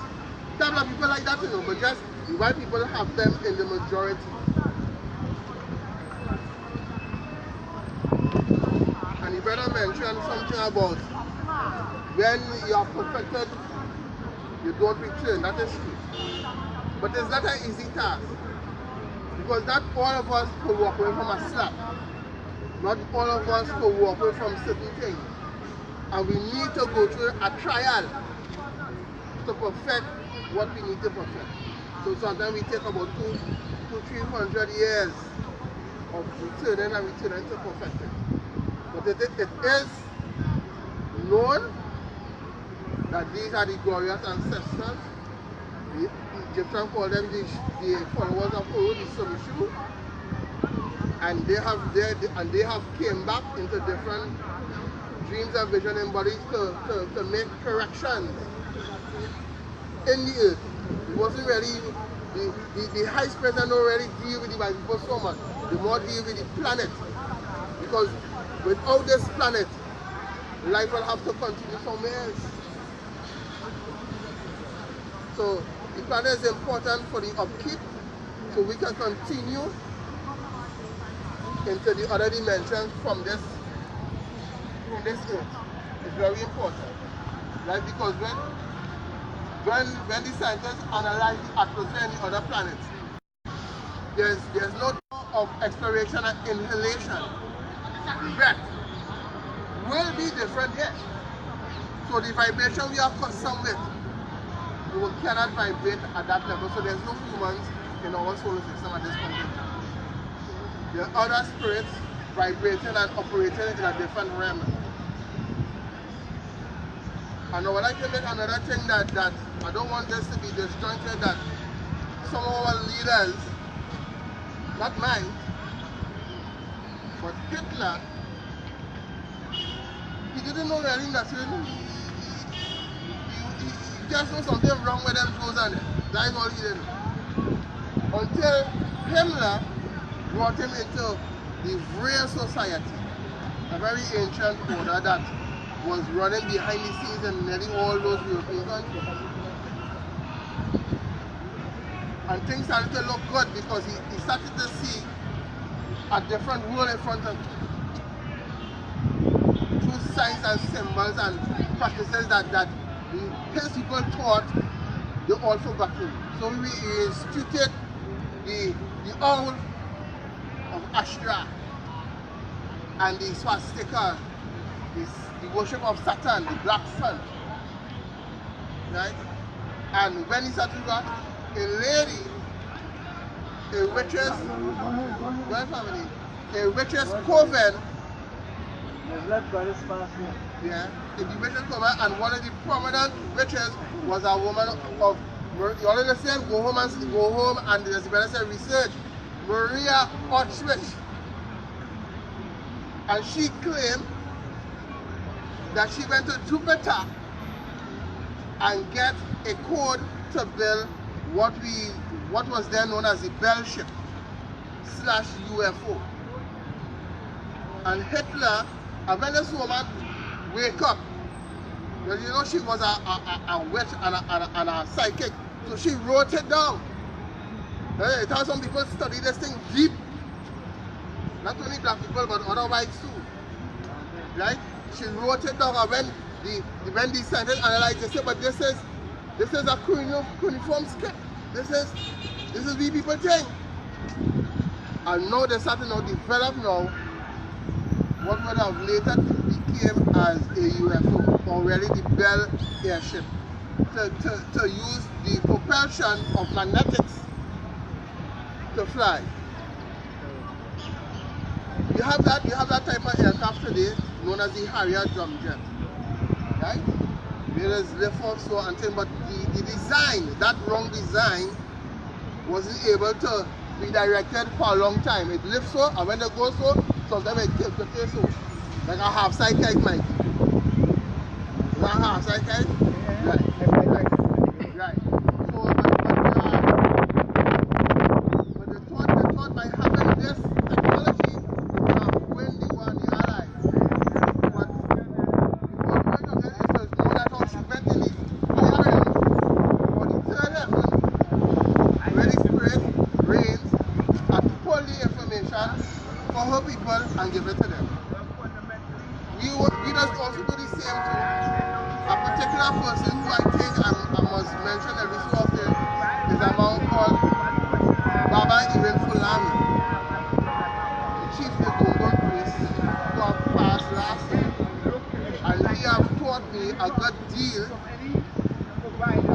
C: Some of people like that, you know, but just the white people have them in the majority. And the brother mentioned something about when you are perfected, you don't return. That is true. But it's not an easy task. Because not all of us could walk away from a slap. Not all of us could walk away from certain things. And we need to go through a trial to perfect what we need to perfect. So sometimes we take about 200-300 years of returning to perfect it. But it is known that these are the glorious ancestors The Egyptians call them the followers of Hori, the Samishu, and they have came back into different dreams and vision and bodies to make corrections in the earth. It wasn't really the high spirits don't really deal with the white people so much. They more deal with the planet, because without this planet, life will have to continue somewhere else. So the planet is important for the upkeep, so we can continue into the other dimensions from this earth. It's very important, right? Because when the scientists analyze the atmosphere and the other planets, there's no law of exploration and inhalation. Breath will be different here. So the vibration we are concerned with, we cannot vibrate at that level. So there's no humans in our solar system at this point in time. There are other spirits vibrating and operating in a different realm. And I would like to make another thing that I don't want this to be disjointed, that some of our leaders, not mine, but Hitler, he didn't know really necessarily. He just knew something wrong with them Jews, and that is all he did. Until Himmler brought him into the real society, a very ancient order that was running behind the scenes in nearly all those European countries. And things started to look good because he started to see a different world in front of him through signs and symbols and practices that his people thought they all forgotten. So we instituted the owl of Ashtra and the swastika, the worship of Saturn, the black sun, right? And when he started that, a lady, a witch's coven, yeah, the witch's coven, and one of the prominent witches was a woman of, you already understand, go home and there's better research, Maria Auschwitz. And she claimed that she went to Jupiter and get a code to build what was then known as the Bell ship / UFO. And Hitler, and when this woman wake up, well, you know she was a witch and a psychic, so she wrote it down. I thought some people study this thing deep. Not only black people, but other whites too. Right? She wrote it down, and when the scientists analyzed it, they said, but this is a cuneiform script. This is what people think. And now they started to develop now what would have later became as a UFO, or really the Bell airship, to use the propulsion of magnetics to fly. You have that type of aircraft today known as the Harrier drum jet, right? It is lift off so and thing, but the design, that wrong design, wasn't able to be directed for a long time. It lifts so, and when it goes so, sometimes it tilts the so, like a half-side kite, Mike. Is that a half-side kite? Right. So, but they thought by having this technology, they have win the war, the Allies. But the point of it is to know that how she went in the higher realms, or the third heaven, where the spirit reigns, and pull the information for her people and give it to them. We just also do the same to a particular person who I think I must mention every so often is a man called Baba Ibn Fulani, the chief Gungun priest who have passed last year. And he have taught me a good deal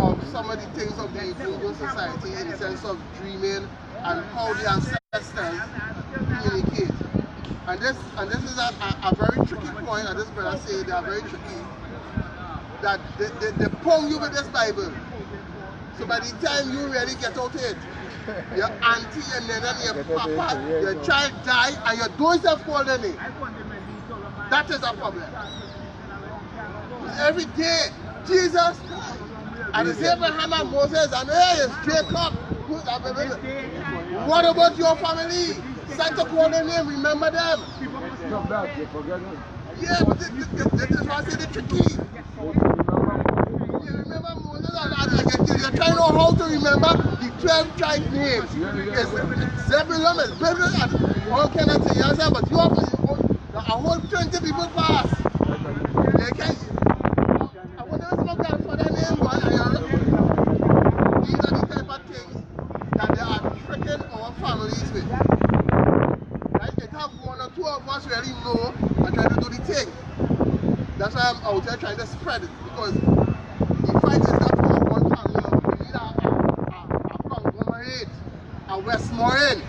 C: of some of the things of the Gungun society in the sense of dreaming and how the ancestors communicate. And this is a very tricky point, and this brother say they are very tricky, that they pound you with this Bible, So by the time you really get out of it, your auntie, your nana, your papa, your child die, and your doors fall in it. That is a problem. Every day, Jesus, and it's Abraham and Moses, and hey, it's Jacob. What about your family? Santa call their name, remember them. Yeah, but this is why I say the tricky. You remember Moses and you're trying to know how to remember the 12 tribe names. It's Zebulun, it's Benjamin, and all kind of things. But you have a whole 20 people pass. They can. I wonder if some guys for their name, but these are the type of things that they are tricking our families with. Right? They have one or two of us really know and try to do the thing. That's why I'm out there trying to spread it, because the fight is not for one family. We need a conglomerate, a Westmoreland.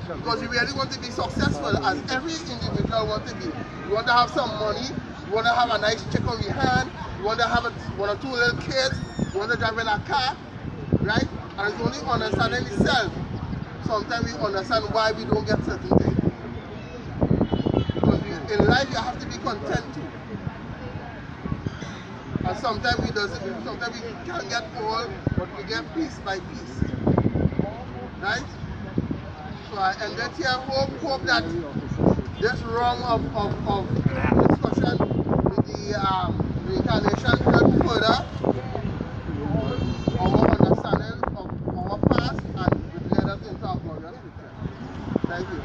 C: Because you really want to be successful, as every individual wants to be. You want to have some money, you want to have a nice chick on your hand, you want to have one or two little kids, you want to drive in a car, right? And it's only understanding itself. Sometimes we understand why we don't get certain things. Because in life you have to be content too. And sometimes we can't get all, but we get piece by piece. Right? So I ended here. Hope that this round of discussion with the reincarnation helped further our understanding of our past and led us into our glorious future. Thank you.